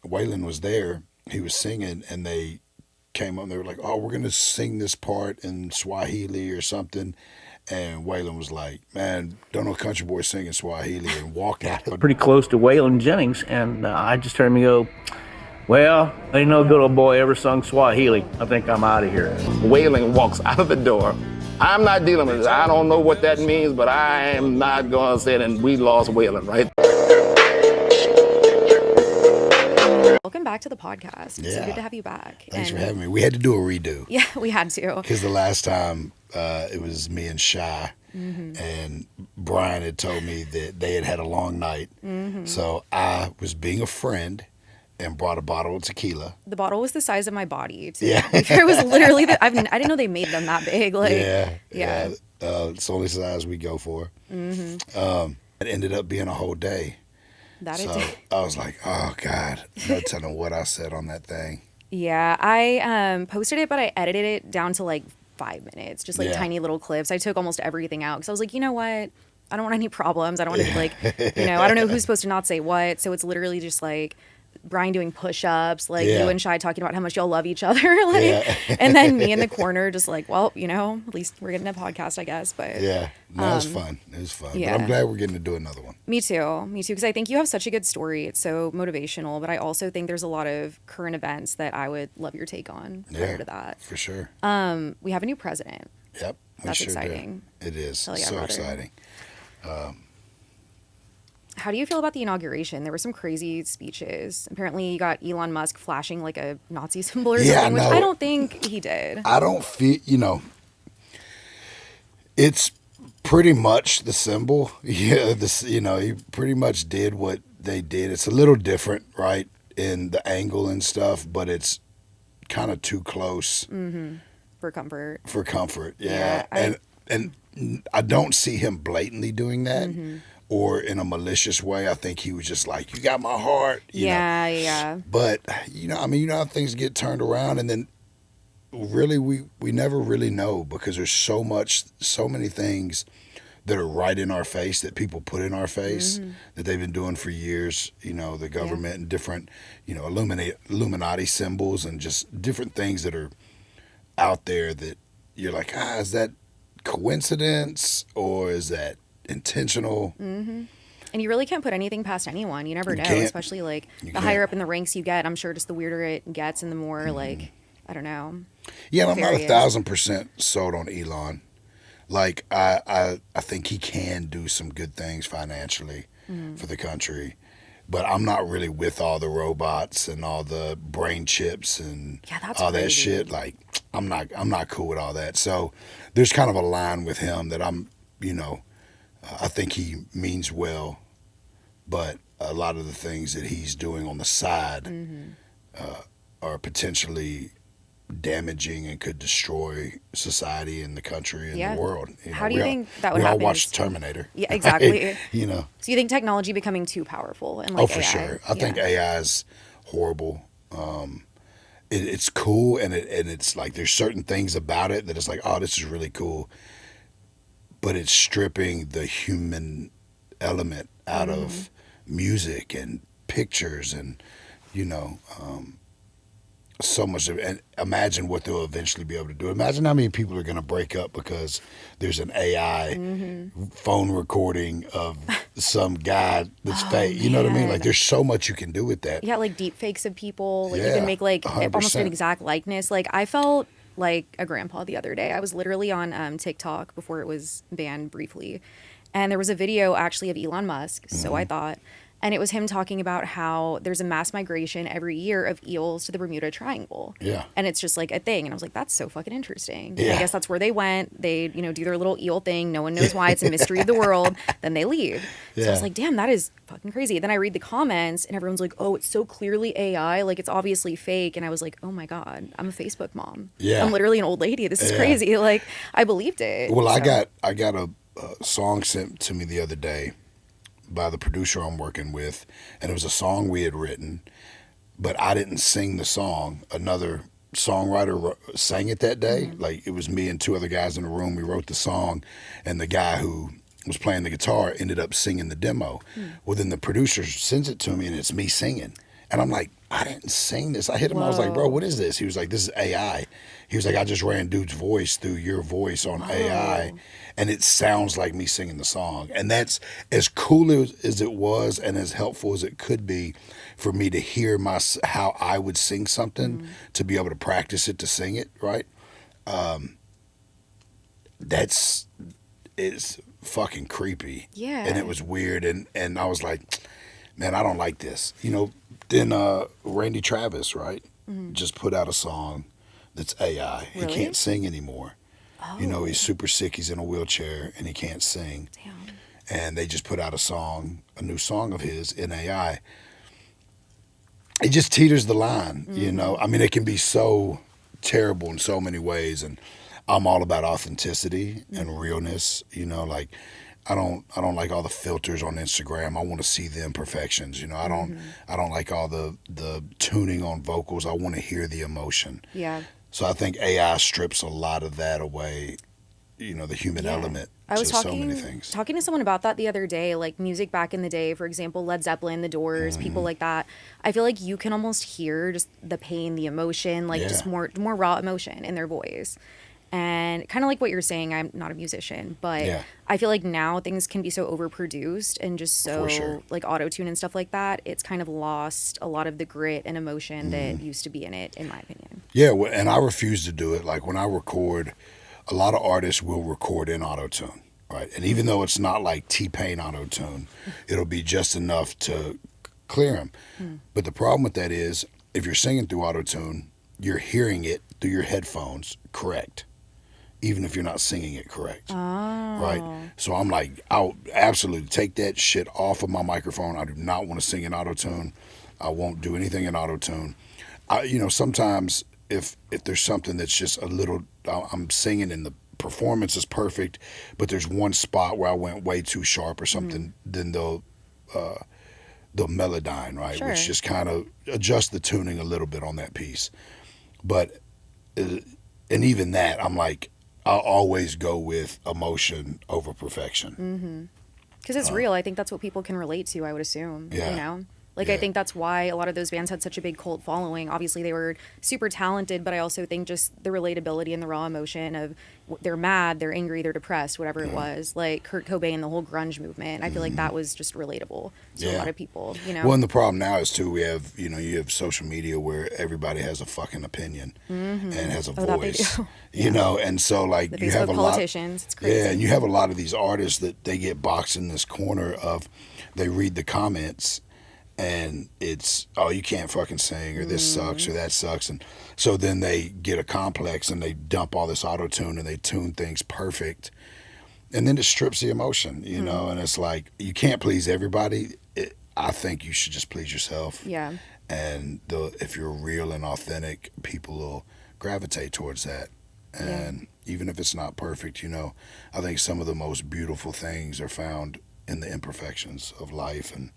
Waylon was there. He was singing, and they came up and they were like, "Oh, we're gonna sing this part in Swahili or something." And Waylon was like, "Man, don't no country boy singing Swahili," and walked out. Pretty close to Waylon Jennings, and I just heard him go, "Well, ain't no good old boy ever sung Swahili. I think I'm out of here." Waylon walks out of the door. I'm not dealing with it. I don't know what that means, but I am not going to say it, and we lost Waylon, right? Welcome back to the podcast. It's so good to have you back. Thanks for having me. We had to do a redo. Yeah, we had to. Because the last time it was me and Shy, and Brian had told me that they had had a long night. So I was being a friend and brought a bottle of tequila. The bottle was the size of my body, too. Yeah. It was literally, I didn't know they made them that big. Like, yeah. It's the only size we go for. It ended up being a whole day. I was like, oh, God, no telling what I said on that thing. Yeah, I posted it, but I edited it down to like 5 minutes, just like tiny little clips. I took almost everything out because I was like, you know what? I don't want any problems. I don't want to like, I don't know who's supposed to not say what. So it's literally just like Brian doing push-ups, like you and Shy talking about how much y'all love each other, and then me in the corner just like, well, at least we're getting a podcast, I guess. But it was fun. It was fun. Yeah. But I'm glad we're getting to do another one. Me too, because I think you have such a good story. It's so motivational, but I also think there's a lot of current events that I would love your take on prior to that. For sure. We have a new president. Yep. That's exciting. It is. Hell yeah, so brother. exciting. How do you feel about the inauguration? There were some crazy speeches. Apparently, you got Elon Musk flashing like a Nazi symbol or something, which I don't think he did. I don't feel, it's pretty much the symbol. Yeah, he pretty much did what they did. It's a little different, right, in the angle and stuff, but it's kind of too close. For comfort. For comfort, yeah. And I don't see him blatantly doing that. Or in a malicious way. I think he was just like, you got my heart. You know? But, how things get turned around, and then really we never really know, because there's so many things that are right in our face that people put in our face that they've been doing for years, the government and different, Illuminati symbols and just different things that are out there that you're like, is that coincidence or is that intentional? And you really can't put anything past anyone. You never know, especially like the higher up in the ranks you get. I'm sure just the weirder it gets and the more like, I don't know. Yeah, I'm not 1,000% sold on Elon. Like I think he can do some good things financially for the country, but I'm not really with all the robots and all the brain chips and all that shit. Like I'm not cool with all that. So there's kind of a line with him that I'm, I think he means well, but a lot of the things that he's doing on the side are potentially damaging and could destroy society and the country and the world. How do you think that would happen? We all watched Terminator. Yeah, exactly. Right? So you think technology becoming too powerful and for sure. I think AI is horrible. It's cool and it's like there's certain things about it that it's like, oh, this is really cool. But it's stripping the human element out of music and pictures and, so much of it. And imagine what they'll eventually be able to do. Imagine how many people are going to break up because there's an AI phone recording of some guy that's fake. You know what I mean? Like there's so much you can do with that. Yeah, like deep fakes of people. Like you can make like 100%. Almost an exact likeness. Like I felt like a grandpa the other day. I was literally on TikTok before it was banned briefly. And there was a video actually of Elon Musk, so I thought. And it was him talking about how there's a mass migration every year of eels to the Bermuda Triangle. Yeah. And it's just like a thing. And I was like, that's so fucking interesting. Yeah. I guess that's where they went. They, do their little eel thing. No one knows why. It's a mystery of the world. Then they leave. So I was like, damn, that is fucking crazy. Then I read the comments and everyone's like, oh, it's so clearly AI. Like it's obviously fake. And I was like, oh my God, I'm a Facebook mom. Yeah. I'm literally an old lady. This is crazy. Like I believed it. Well, I got a song sent to me the other day by the producer I'm working with, and it was a song we had written, but I didn't sing the song. Another songwriter sang it that day. Like it was me and two other guys in the room. We wrote the song, and the guy who was playing the guitar ended up singing the demo. Well, then the producer sends it to me, and it's me singing. And I'm like, I didn't sing this. I hit him. Whoa. I was like, bro, what is this? He was like, this is AI. He was like, I just ran dude's voice through your voice on AI, and it sounds like me singing the song. And that's as cool as it was and as helpful as it could be for me to hear how I would sing something, to be able to practice it, to sing it, right? It's fucking creepy. Yeah. And it was weird. And I was like, man, I don't like this. You know, then Randy Travis, right, just put out a song that's AI. Really? He can't sing anymore. Oh. You know, he's super sick. He's in a wheelchair and he can't sing. Damn. And they just put out a new song of his in AI. It just teeters the line, you know. I mean, it can be so terrible in so many ways. And I'm all about authenticity and realness, you know, like I don't like all the filters on Instagram. I want to see the imperfections, you know. I don't like all the tuning on vocals. I want to hear the emotion. Yeah. So I think AI strips a lot of that away, you know, the human element. I was so many things. talking to someone about that the other day, like music back in the day, for example, Led Zeppelin, The Doors, people like that. I feel like you can almost hear just the pain, the emotion, like just more raw emotion in their voice. And kind of like what you're saying, I'm not a musician, but I feel like now things can be so overproduced and just so like auto-tune and stuff like that. It's kind of lost a lot of the grit and emotion that used to be in it, in my opinion. Yeah, well, and I refuse to do it. Like when I record, a lot of artists will record in auto-tune, right? And even though it's not like T-Pain auto-tune, it'll be just enough to clear them. But the problem with that is, if you're singing through auto-tune, you're hearing it through your headphones correct, even if you're not singing it correct, right? So I'm like, I'll absolutely take that shit off of my microphone. I do not want to sing in auto-tune. I won't do anything in auto-tune. You know, sometimes if there's something that's just a little, I'm singing and the performance is perfect, but there's one spot where I went way too sharp or something, then they'll melodyne, right? Which just kind of adjust the tuning a little bit on that piece. But, and even that, I'm like, I'll always go with emotion over perfection. Because it's real. I think that's what people can relate to, I would assume, you know? Like, I think that's why a lot of those bands had such a big cult following. Obviously, they were super talented, but I also think just the relatability and the raw emotion of they're mad, they're angry, they're depressed, whatever it was. Like Kurt Cobain, the whole grunge movement. I feel like that was just relatable to a lot of people, you know? Well, and the problem now is, too, you have social media where everybody has a fucking opinion and has a voice, you know? And so, like, you have a politicians, it's crazy. Yeah, and you have a lot of these artists that they get boxed in this corner of, they read the comments and it's, oh, you can't fucking sing, or this sucks, or that sucks. And so then they get a complex and they dump all this auto-tune and they tune things perfect. And then it strips the emotion, you know? And it's like, you can't please everybody. I think you should just please yourself. Yeah. And if you're real and authentic, people will gravitate towards that. And even if it's not perfect, you know, I think some of the most beautiful things are found in the imperfections of life and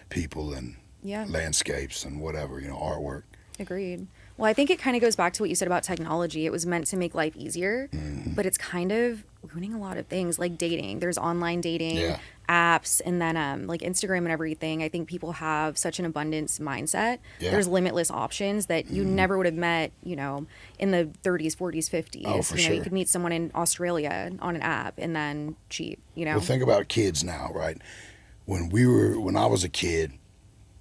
people and landscapes and whatever, you know, artwork. Agreed. Well, I think it kind of goes back to what you said about technology. It was meant to make life easier, but it's kind of ruining a lot of things, like dating. There's online dating apps, and then like Instagram and everything. I think people have such an abundance mindset. There's limitless options that you never would have met, you know, in the 30s, 40s, 50s. Oh, for you know, you could meet someone in Australia on an app and then cheat, you know. Well, think about kids now, right? When I was a kid,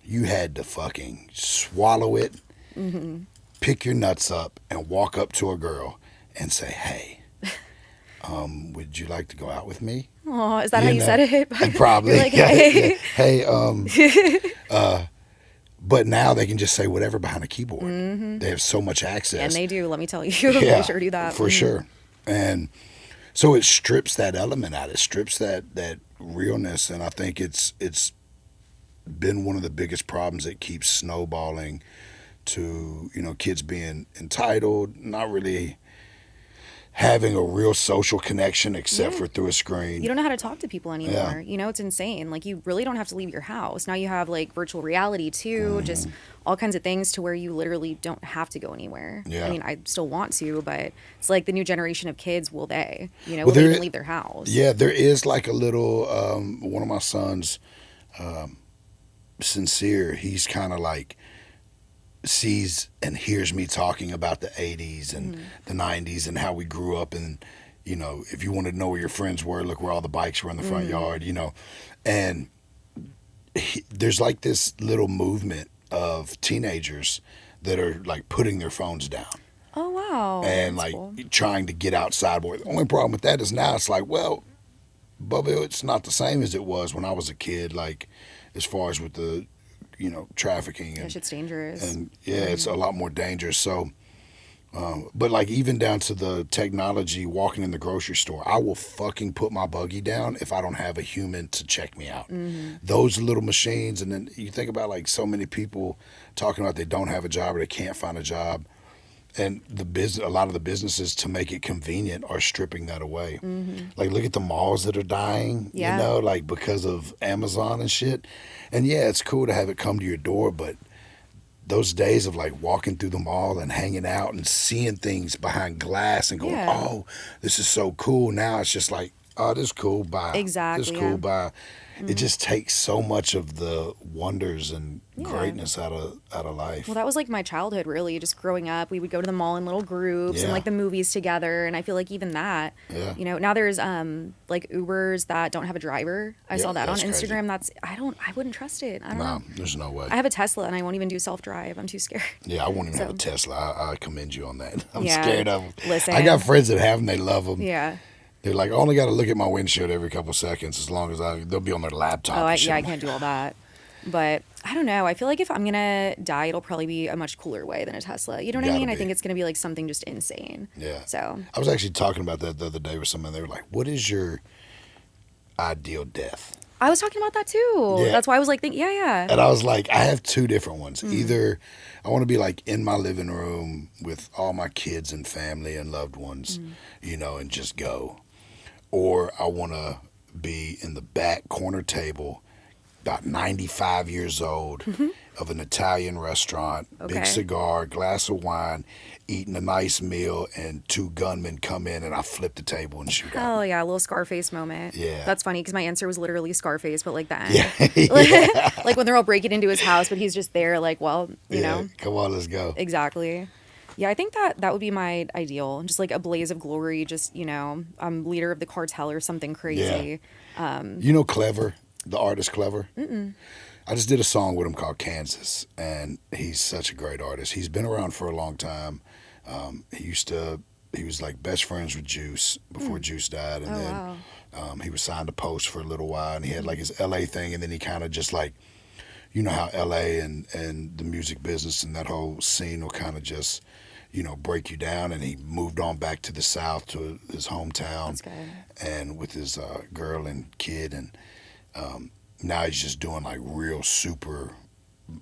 you had to fucking swallow it, pick your nuts up, and walk up to a girl and say, "Hey, would you like to go out with me?" Oh, is that how you said it? Probably. Like, hey. Hey, but now they can just say whatever behind a keyboard. They have so much access. And they do, let me tell you. They sure do that. For sure. And so it strips that element out. It strips that realness, and I think it's been one of the biggest problems that keeps snowballing to, you know, kids being entitled, not really having a real social connection except for through a screen. You don't know how to talk to people anymore. You know, it's insane. Like, you really don't have to leave your house. Now you have like virtual reality too, just all kinds of things to where you literally don't have to go anywhere. I mean, I still want to, but it's like the new generation of kids, will they? You know, will they even leave their house? Yeah, there is like a little, one of my sons, Sincere, he's kind of like, sees and hears me talking about the 80s and the 90s and how we grew up, and if you wanted to know where your friends were, look where all the bikes were in the front yard, and there's like this little movement of teenagers that are like putting their phones down. Oh wow. And that's like cool. trying to get outside more. The only problem with that is now it's like, well, Bubba, it's not the same as it was when I was a kid, like as far as with the trafficking and shit's dangerous. And it's a lot more dangerous. So but like even down to the technology, walking in the grocery store, I will fucking put my buggy down if I don't have a human to check me out. Those little machines, and then you think about like so many people talking about they don't have a job or they can't find a job, and a lot of the businesses to make it convenient are stripping that away. Like look at the malls that are dying, like because of Amazon and shit. And yeah, it's cool to have it come to your door, but those days of like walking through the mall and hanging out and seeing things behind glass and going, oh, this is so cool. Now it's just like, oh, this is cool, bye. Exactly. This is cool, bye. It just takes so much of the wonders and greatness out of life. Well, that was like my childhood, really. Just growing up, we would go to the mall in little groups and like the movies together. And I feel like even that, now there's like Ubers that don't have a driver. I saw that on Instagram. Crazy. I wouldn't trust it. I don't know. There's no way. I have a Tesla and I won't even do self-drive. I'm too scared. Yeah, I won't even have a Tesla. I commend you on that. I'm scared of them. Listen. I got friends that have them. They love them. Yeah. They're like, I only got to look at my windshield every couple of seconds as long as they'll be on their laptop. Oh, I can't do all that. But I don't know. I feel like if I'm going to die, it'll probably be a much cooler way than a Tesla. You know what I mean? I think it's going to be like something just insane. Yeah. So I was actually talking about that the other day with someone. They were like, what is your ideal death? I was talking about that too. Yeah. That's why I was like, yeah. And I was like, I have two different ones. Either I want to be like in my living room with all my kids and family and loved ones, and just go. Or I want to be in the back corner table, about 95 years old, of an Italian restaurant, big cigar, glass of wine, eating a nice meal, and two gunmen come in and I flip the table and shoot out. Oh, yeah, a little Scarface moment. Yeah. That's funny because my answer was literally Scarface, but like the end. Like when they're all breaking into his house, but he's just there like, well, you know. Come on, let's go. Exactly. Yeah, I think that would be my ideal. Just like a blaze of glory, just, I'm leader of the cartel or something crazy. Yeah. Clever, the artist Clever? I just did a song with him called Kansas, and he's such a great artist. He's been around for a long time. He was like best friends with Juice before Juice died, and then he was signed to Post for a little while, and he had like his LA thing, and then he kind of just like, how LA and the music business and that whole scene will kind of just, break you down, and he moved on back to the South to his hometown. That's good. And with his girl and kid, and now he's just doing like real super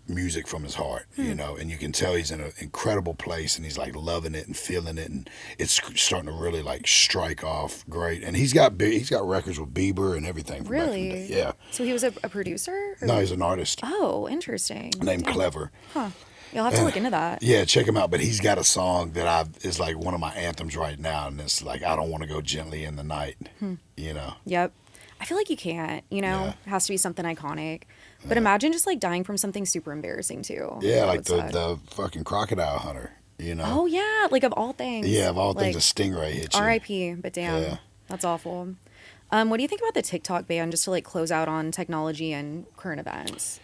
music from his heart, and you can tell he's in an incredible place, and he's like loving it and feeling it, and it's starting to really like strike off great. And he's got records with Bieber and everything. From back in the day. Yeah. So he was a producer? No, he's an artist. Oh, interesting. Named Clever. Huh. You'll have to look into that. Yeah, check him out. But he's got a song that is like one of my anthems right now, and it's like, I don't want to go gently in the night. Yep. I feel like you can't, It has to be something iconic. But imagine just like dying from something super embarrassing too. Yeah, like the fucking crocodile hunter, Oh yeah, like of all things. Yeah, of all things, a stingray hit you. R.I.P. But damn, that's awful. What do you think about the TikTok ban, just to like close out on technology and current events?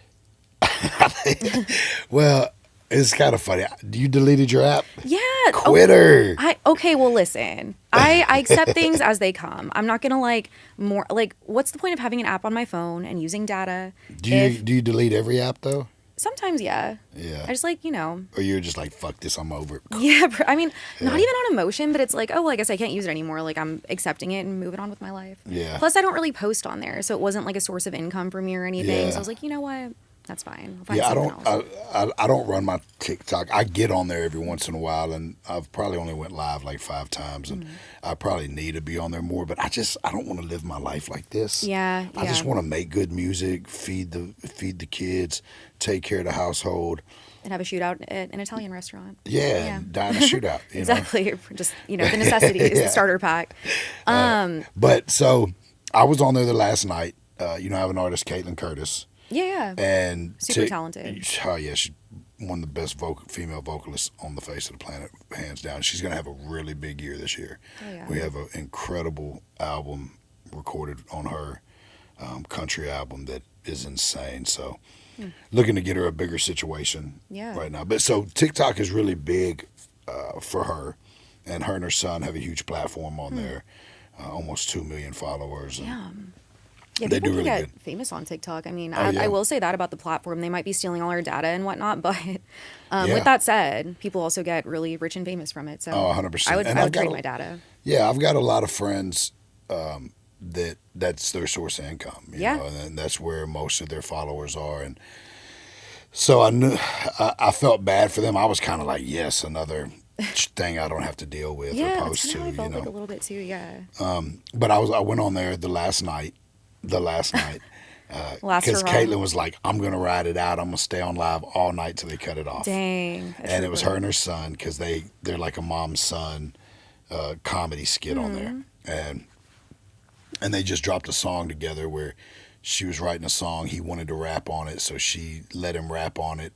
Well, it's kind of funny. You deleted your app? Yeah. Quitter. Okay, well, listen. I accept things as they come. I'm not going to what's the point of having an app on my phone and using data? Do you delete every app, though? Sometimes, yeah. Yeah. I just like, Or you're just like, fuck this, I'm over it. Yeah, I mean, not even on emotion, but it's like, oh, well, I guess I can't use it anymore. Like, I'm accepting it and moving on with my life. Yeah. Plus, I don't really post on there, so it wasn't like a source of income for me or anything. Yeah. So I was like, you know what? That's fine. I'll find something else. I don't run my TikTok. I get on there every once in a while, and I've probably only went live like 5 times, and I probably need to be on there more. But I don't want to live my life like this. Yeah. I just want to make good music, feed the kids, take care of the household, and have a shootout at an Italian restaurant. Yeah. And die in a shootout. Exactly. Just the necessities, the starter pack. But so I was on there the last night. I have an artist, Caitlin Curtis. Yeah. And super talented. Oh yeah, she's one of the best female vocalists on the face of the planet, hands down. She's going to have a really big year this year. Oh, yeah. We have an incredible album recorded on her country album that is insane. So looking to get her a bigger situation right now. But so TikTok is really big for her, and her son have a huge platform on there, almost 2 million followers. And yeah, they people do can really get good. famous on TikTok. I mean, I will say that about the platform. They might be stealing all our data and whatnot, but with that said, people also get really rich and famous from it. So 100%. I would trade my data. Yeah, I've got a lot of friends that's their source of income. You know, and that's where most of their followers are. And so I felt bad for them. I was kind of like, yes, another thing I don't have to deal with or post that's to. how I felt you know, like a little bit too. Yeah. But I went on there the last night, because Caitlin was like, I'm gonna ride it out. I'm gonna stay on live all night till they cut it off. Dang. And it was her and her son, because they're like a mom-son comedy skit on there, and they just dropped a song together where she was writing a song. He wanted to rap on it, so she let him rap on it.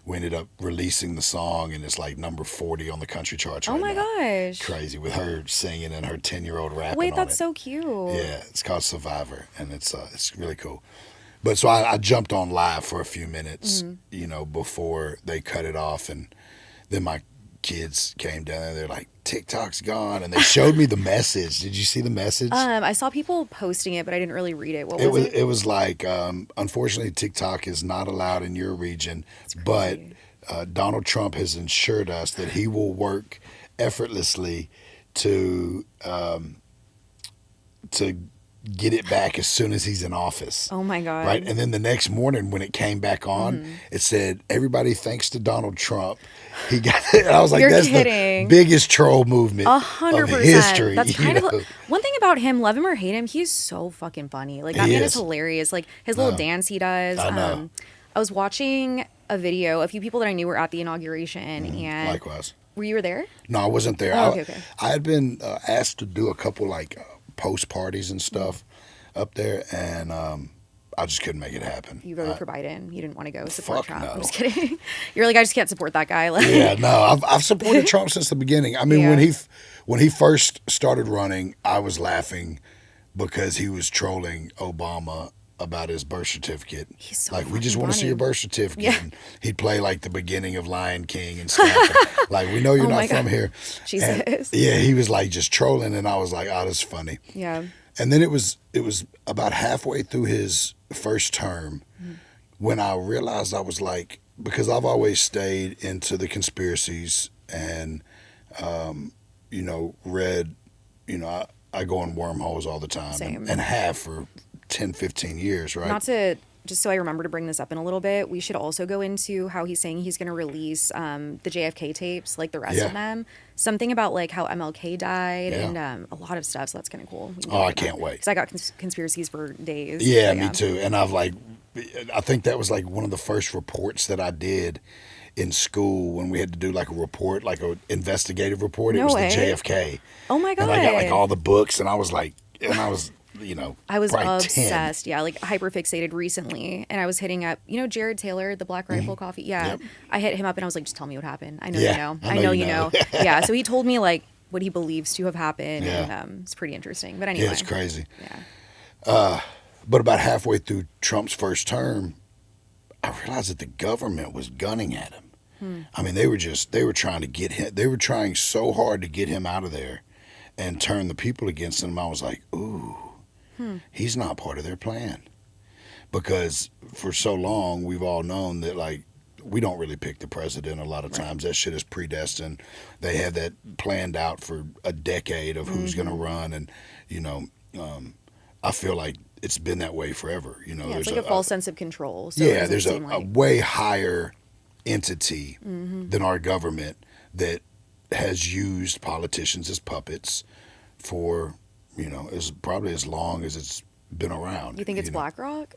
We ended up releasing the song, and it's like number 40 on the country charts right now. Oh my gosh. Crazy, with her singing and her 10-year-old rapping Wait, on that's it. so cute. Yeah, it's called Survivor, and it's really cool. But so I jumped on live for a few minutes, before they cut it off, and then my kids came down there. They're like, TikTok's gone, and they showed me the message. Did you see the message? I saw people posting it, but I didn't really read it. What was it? It was like, unfortunately, TikTok is not allowed in your region, but Donald Trump has assured us that he will work effortlessly to get it back as soon as he's in office. Oh my God. Right? And then the next morning when it came back on, it said, everybody thanks to Donald Trump. He got it. And I was like, You're that's kidding. the biggest troll movement 100%. of history. That's kind of one thing about him, love him or hate him, he's so fucking funny. Like, that man is hilarious. Like, his little dance he does. I know. I was watching a video. A few people that I knew were at the inauguration. And Likewise. Were you there? No, I wasn't there. Oh, okay. I had been asked to do a couple post parties and stuff up there, and I just couldn't make it happen. You voted for Biden. You didn't want to go support Trump. No. I'm just kidding. You're like, I just can't support that guy. Like, yeah, no, I've supported Trump since the beginning. I mean, when he first started running, I was laughing because he was trolling Obama about his birth certificate. He's so like, we just want to see your birth certificate. Yeah. And he'd play like the beginning of Lion King and stuff. Like, we know you're not from here. Jesus. And, yeah, he was like just trolling, and I was like, oh, that's funny. Yeah. And then it was about halfway through his first term when I realized I was like, because I've always stayed into the conspiracies and, read, I go in wormholes all the time. And have for 10, 15 years, right? Just so I remember to bring this up in a little bit, we should also go into how he's saying he's going to release the JFK tapes, like the rest of them. Something about like how MLK died and a lot of stuff. So that's kind of cool. I can't wait. Because I got conspiracies for days. Yeah, me too. And I think that was like one of the first reports that I did in school when we had to do like a report, like an investigative report. It was the JFK. Oh my God. And I got like all the books, and I was I was obsessed. 10. Yeah, like hyper fixated recently. And I was hitting up, Jared Taylor, the Black Rifle Coffee. Yeah. Yep. I hit him up and I was like, just tell me what happened. I know you know. I know you know. Yeah. So he told me like what he believes to have happened. Yeah. And it's pretty interesting. But anyway. Yeah, it's crazy. Yeah. But about halfway through Trump's first term, I realized that the government was gunning at him. I mean, they were trying to get him. They were trying so hard to get him out of there and turn the people against him. I was like, ooh. He's not part of their plan, because for so long we've all known that like we don't really pick the president a lot of times. That shit is predestined. They have that planned out for a decade of who's going to run, and I feel like it's been that way forever. It's like a false sense of control. So there's a way higher entity than our government that has used politicians as puppets for is probably as long as it's been around. You think it's BlackRock?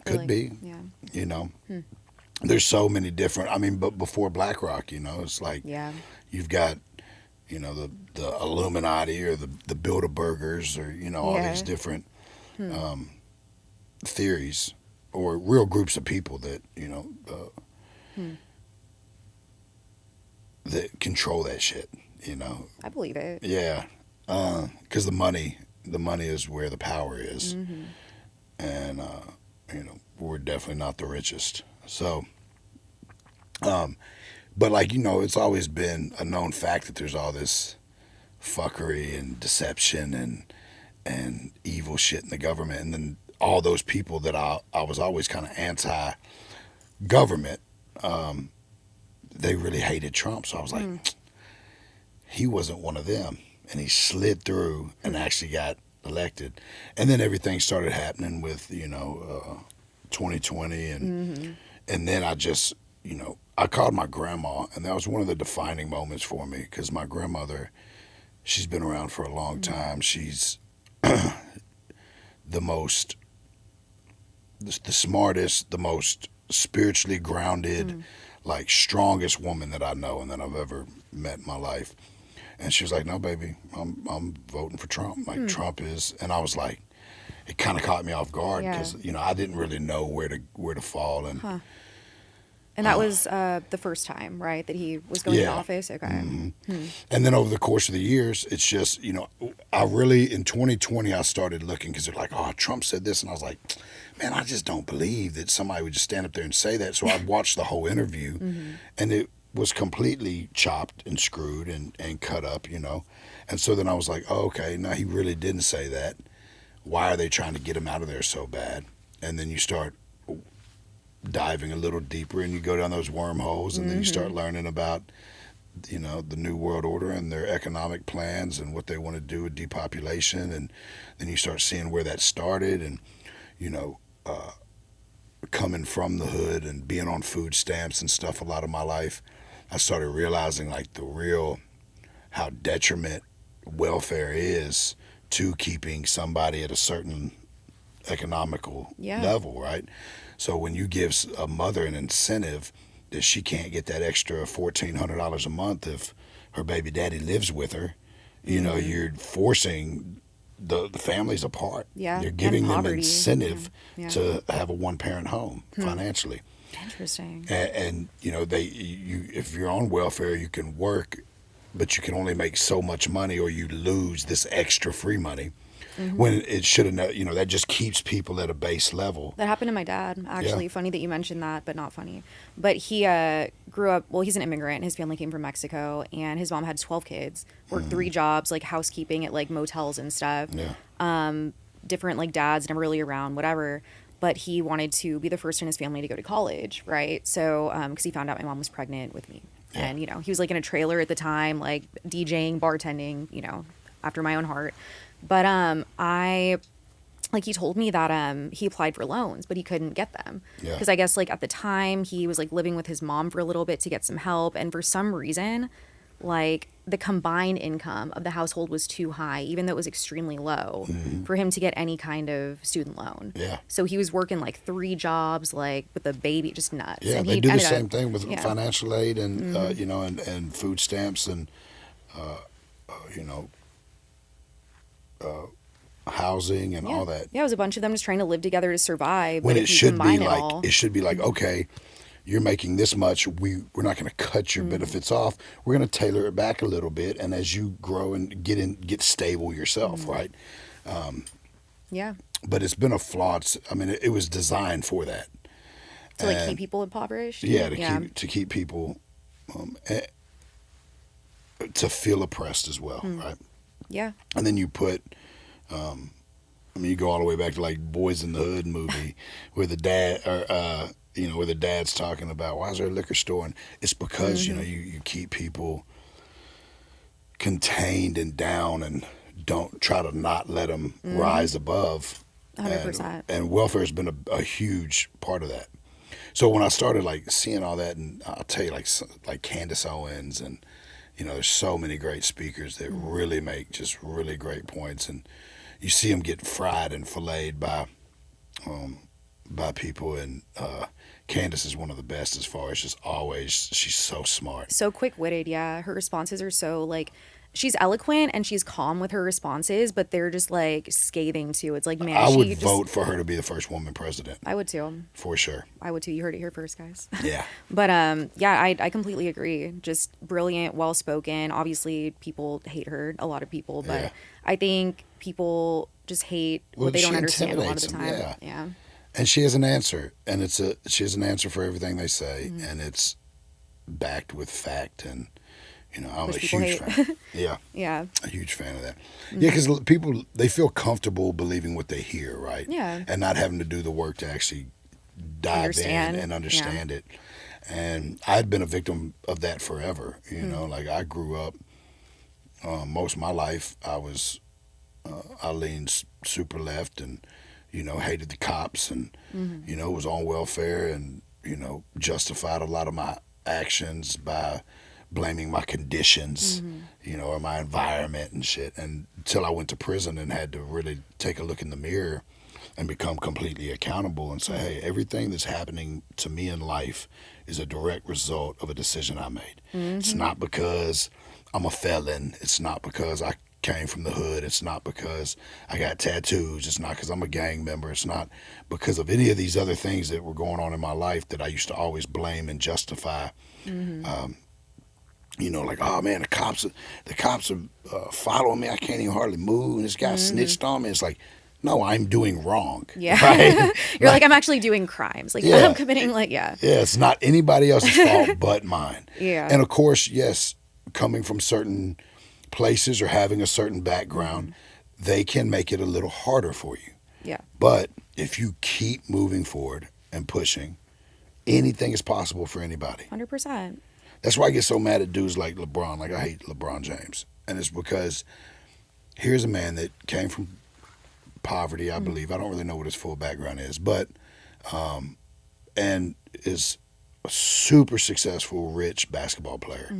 Could be. Yeah. There's so many different. I mean, but before BlackRock, it's like you've got the Illuminati or the Bilderbergers or all these different theories or real groups of people that control that shit, you know. I believe it. Yeah, because the money is where the power is, and you know, we're definitely not the richest. So, but like, you know, it's always been a known fact that there's all this fuckery and deception and evil shit in the government, and then all those people that I was always kind of anti-government, they really hated Trump. So I was like, he wasn't one of them, and he slid through and actually got elected. And then everything started happening with, you know, 2020, and then I just, you know, I called my grandma, and that was one of the defining moments for me, because my grandmother, she's been around for a long time. She's the smartest, the most spiritually grounded, like strongest woman that I know and that I've ever met in my life. And she was like, "No, baby, I'm voting for Trump. Like Trump is," and I was like, it kind of caught me off guard, because you know, I didn't really know where to fall. And and that was the first time, right, that he was going into office? Okay. And then over the course of the years, it's just, you know, I really, in 2020, I started looking, because they're like, "Oh, Trump said this," and I was like, man, I just don't believe that somebody would just stand up there and say that. So I watched the whole interview, and it was completely chopped and screwed and cut up, you know. And so then I was like, oh, okay, no, he really didn't say that. Why are they trying to get him out of there so bad? And then you start diving a little deeper, and you go down those wormholes, and then you start learning about, you know, the New World Order and their economic plans and what they want to do with depopulation. And then you start seeing where that started. And, you know, coming from the hood and being on food stamps and stuff a lot of my life, I started realizing like how detriment welfare is to keeping somebody at a certain economical level, right? So when you give a mother an incentive that she can't get that extra $1,400 a month if her baby daddy lives with her, you know, you're forcing the families apart. Yeah, you're giving them incentive to have a one-parent home financially. Interesting. And you know, if you're on welfare, you can work, but you can only make so much money, or you lose this extra free money. When it should have, you know, that just keeps people at a base level. That happened to my dad, actually. Yeah. Funny that you mentioned that, but not funny. But he grew up, well, he's an immigrant. His family came from Mexico, and his mom had 12 kids, worked 3 jobs, like housekeeping at like motels and stuff. Yeah. Different like dads, never really around, whatever. But he wanted to be the first in his family to go to college, right? So, because he found out my mom was pregnant with me. Yeah. And, you know, he was like in a trailer at the time, like DJing, bartending, you know, after my own heart. But he told me that he applied for loans, but he couldn't get them. Because I guess like at the time he was like living with his mom for a little bit to get some help. And for some reason, like the combined income of the household was too high, even though it was extremely low, for him to get any kind of student loan. Yeah. So he was working like 3 jobs, like with a baby, just nuts. Yeah, and they do the same thing with financial aid and, you know, and food stamps and, you know, housing and all that. Yeah, it was a bunch of them just trying to live together to survive. When it should be like, okay, you're making this much, we're not going to cut your benefits off. We're going to tailor it back a little bit, and as you grow and get stable yourself, right? Yeah. But it's been a flawed. I mean, it was designed for that. To like keep people impoverished. Yeah, to keep people to feel oppressed as well, right? Yeah. And then you put, I mean, you go all the way back to like Boys in the Hood movie, where the dad, or you know, where the dad's talking about, why is there a liquor store? And it's because you know, you keep people contained and down, and don't try to not let them rise above. 100%. And welfare has been a huge part of that. So when I started like seeing all that, and I'll tell you, like Candace Owens, and you know, there's so many great speakers that really make just really great points, and you see them get fried and filleted by people. And Candace is one of the best as far as just always, she's so smart, so quick-witted. Yeah, her responses are so like, she's eloquent and she's calm with her responses, but they're just like scathing too. It's like, man, I would vote for her to be the first woman president. I would too. For sure. I would too. You heard it here first, guys. Yeah. But yeah, I completely agree. Just brilliant, well spoken. Obviously, people hate her. A lot of people, but Yeah. I think people just hate what they don't understand a lot of the time. Yeah. And she has an answer, and she has an answer for everything they say, and it's backed with fact. And I'm a huge fan. Yeah, a huge fan of that. Yeah, because people, they feel comfortable believing what they hear, right? Yeah, and not having to do the work to actually dive in and understand it. And I'd been a victim of that forever. Like I grew up. Most of my life, I leaned super left and, hated the cops and, was on welfare and, justified a lot of my actions by blaming my conditions, or my environment and shit. And until I went to prison and had to really take a look in the mirror and become completely accountable and say, hey, everything that's happening to me in life is a direct result of a decision I made. It's not because I'm a felon. It's not because I came from the hood. It's not because I got tattoos. It's not because I'm a gang member. It's not because of any of these other things that were going on in my life that I used to always blame and justify. Like, oh man, the cops are following me. I can't even hardly move. And this guy snitched on me. It's like, no, I'm doing wrong. Yeah. Right? You're like, I'm actually doing crimes. Like, I'm committing, Yeah, it's not anybody else's fault but mine. Yeah. And of course, yes, coming from certain places or having a certain background, they can make it a little harder for you. Yeah. But if you keep moving forward and pushing, anything is possible for anybody. 100%. That's why I get so mad at dudes like LeBron. Like, I hate LeBron James. And it's because here's a man that came from poverty, I believe. I don't really know what his full background is, but and is a super successful, rich basketball player.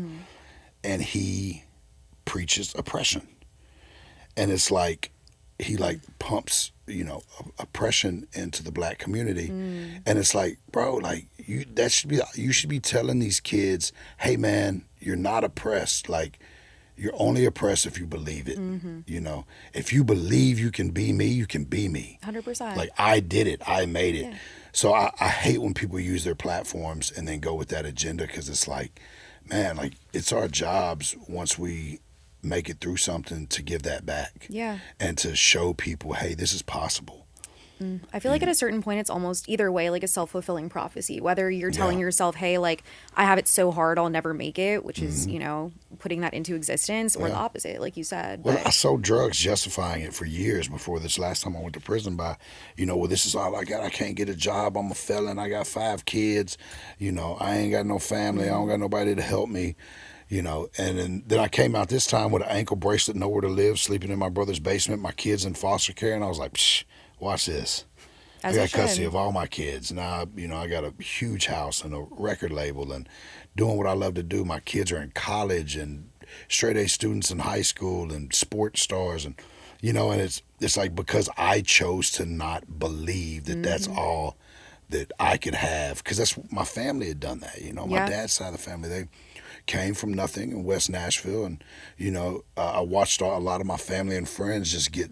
And he preaches oppression. And it's like he pumps, oppression into the black community. And it's like, bro, like you should be telling these kids, hey man, you're not oppressed. Like, you're only oppressed if you believe it. If you believe you can be me, you can be me. 100%. Like, I did it. I made it. Yeah. So I hate when people use their platforms and then go with that agenda, because it's like, man, like, it's our jobs once we make it through something to give that back. Yeah. And to show people, hey, this is possible. I feel like at a certain point, it's almost either way, like a self-fulfilling prophecy, whether you're telling yourself, hey, like, I have it so hard, I'll never make it, which is, putting that into existence, or the opposite, like you said. Well, I sold drugs justifying it for years before this last time I went to prison by, well, this is all I got. I can't get a job. I'm a felon. I got 5 kids. I ain't got no family. I don't got nobody to help me. And then I came out this time with an ankle bracelet, nowhere to live, sleeping in my brother's basement, my kids in foster care, and I was like, psh, watch this. I got custody of all my kids. Now, I got a huge house and a record label and doing what I love to do. My kids are in college and straight A students in high school and sports stars. And, and it's like, because I chose to not believe that that's all that I could have. Because that's my family had done that. My dad's side of the family, they came from nothing in West Nashville. And, I watched a lot of my family and friends just get,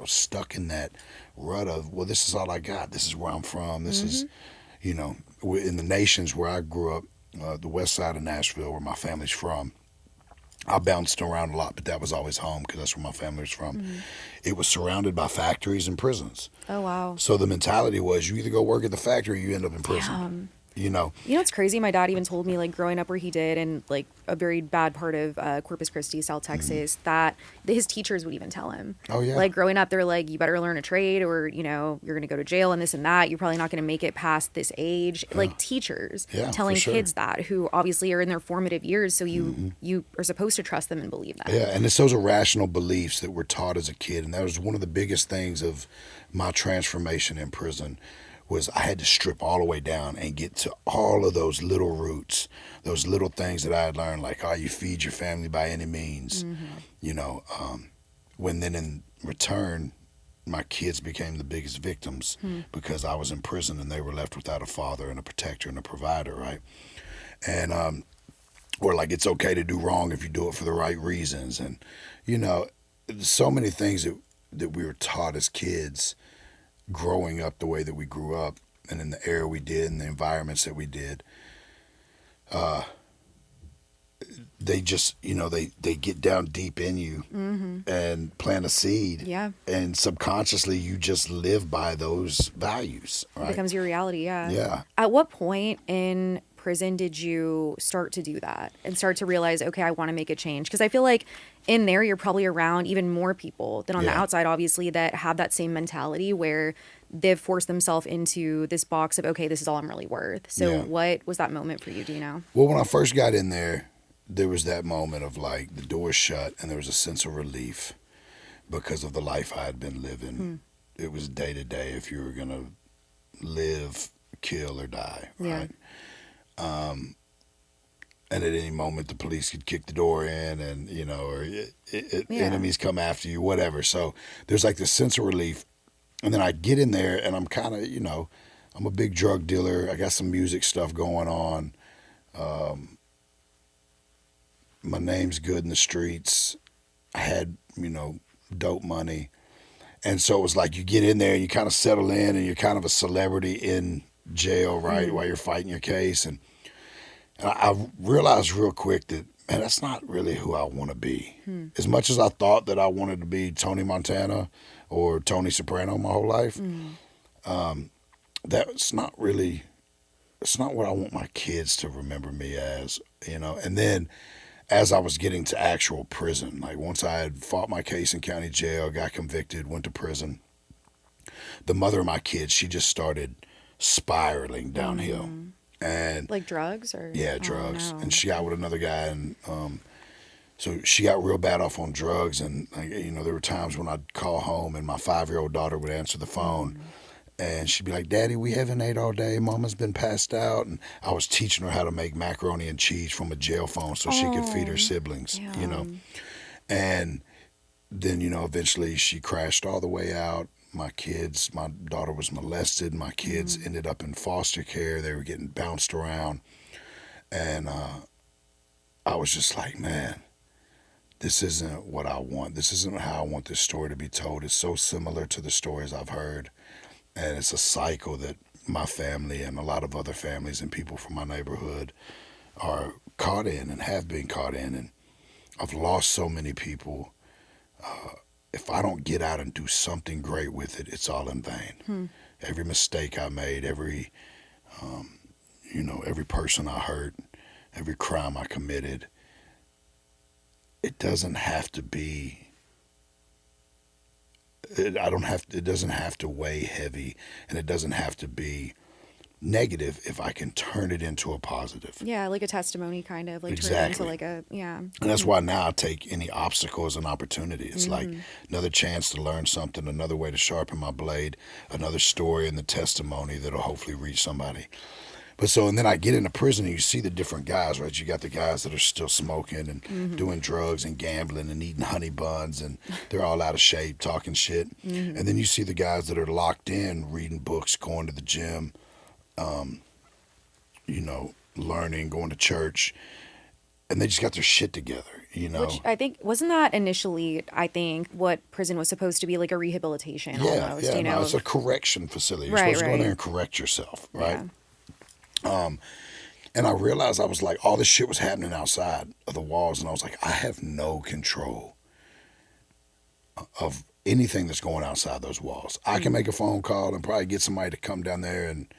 stuck in that rut of, well, this is all I got. This is where I'm from. This is, in the Nations where I grew up, the west side of Nashville, where my family's from. I bounced around a lot, but that was always home because that's where my family was from. It was surrounded by factories and prisons. Oh, wow. So the mentality was, you either go work at the factory or you end up in prison. It's crazy. My dad even told me, like, growing up where he did in like a very bad part of Corpus Christi, South Texas, that his teachers would even tell him, like, growing up, they're like, you better learn a trade, or you're gonna go to jail and this and that. You're probably not gonna make it past this age. Like, teachers telling kids that, who obviously are in their formative years, so you are supposed to trust them and believe that. Yeah, and it's those irrational beliefs that we're taught as a kid, and that was one of the biggest things of my transformation in prison. Was I had to strip all the way down and get to all of those little roots, those little things that I had learned, like, you feed your family by any means, when then in return, my kids became the biggest victims because I was in prison and they were left without a father and a protector and a provider, right? And or like it's okay to do wrong if you do it for the right reasons. And, you know, so many things that we were taught as kids growing up the way that we grew up and in the era we did and the environments that we did. They just, you know, they get down deep in you and plant a seed. Yeah. And subconsciously you just live by those values. Right? It becomes your reality. Yeah. Yeah. At what point in prison did you start to do that and start to realize, okay, I want to make a change? Because I feel like in there, you're probably around even more people than on the outside, obviously, that have that same mentality where they've forced themselves into this box of, okay, this is all I'm really worth. So what was that moment for you? Do you know? Well, when I first got in there was that moment of like the door shut and there was a sense of relief because of the life I had been living. It was day to day if you were going to live, kill, or die, right? And at any moment the police could kick the door in and, you know, or enemies come after you, whatever. So there's like this sense of relief. And then I get in there and I'm kind of, you know, I'm a big drug dealer. I got some music stuff going on. My name's good in the streets. I had, you know, dope money. And so it was like you get in there and you kind of settle in and you're kind of a celebrity in jail, right, while you're fighting your case. And I realized real quick that, man, that's not really who I want to be. As much as I thought that I wanted to be Tony Montana or Tony Soprano my whole life, that's not really, it's not what I want my kids to remember me as, you know. And then as I was getting to actual prison, like once I had fought my case in county jail, got convicted, went to prison, the mother of my kids, she just started spiraling downhill. And like drugs or? Yeah, drugs. Oh, no. And she got with another guy, and so she got real bad off on drugs. And, you know, there were times when I'd call home and my 5-year-old daughter would answer the phone. And she'd be like, Daddy, we haven't ate all day. Mama's been passed out. And I was teaching her how to make macaroni and cheese from a jail phone so she could feed her siblings, you know. And then, you know, eventually she crashed all the way out. My daughter was molested. My kids ended up in foster care. They were getting bounced around. And I was just like, man, this isn't what I want. This isn't how I want this story to be told. It's so similar to the stories I've heard. And it's a cycle that my family and a lot of other families and people from my neighborhood are caught in and have been caught in. And I've lost so many people. If I don't get out and do something great with it, it's all in vain. Every mistake I made, every person I hurt, every crime I committed, it doesn't have to be. It doesn't have to weigh heavy, and it doesn't have to be negative if I can turn it into a positive. Yeah, like a testimony kind of, like exactly. turn it into like a, And that's why now I take any obstacle as an opportunity. It's like another chance to learn something, another way to sharpen my blade, another story in the testimony that'll hopefully reach somebody. But so, and then I get into prison and you see the different guys, right? You got the guys that are still smoking and doing drugs and gambling and eating honey buns and they're all out of shape, talking shit. And then you see the guys that are locked in, reading books, going to the gym, you know, learning, going to church, and they just got their shit together, you know. Which I think, wasn't that initially, I think, what prison was supposed to be, like a rehabilitation almost, you know? No, it's a correction facility. You're supposed to go in there and correct yourself, right? Yeah. And I realized I was like, all this shit was happening outside of the walls, and I was like, I have no control of anything that's going outside those walls. I can make a phone call and probably get somebody to come down there and,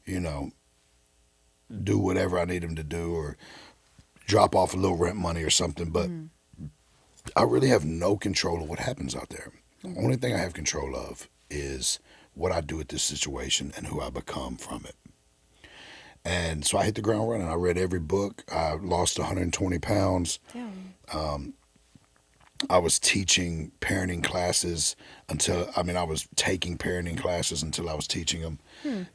you know, do whatever I need them to do or drop off a little rent money or something, but I really have no control of what happens out there. The only thing I have control of is what I do with this situation and who I become from it. And so I hit the ground running. I read every book. I lost 120 pounds. I was teaching parenting classes I was taking parenting classes until I was teaching them.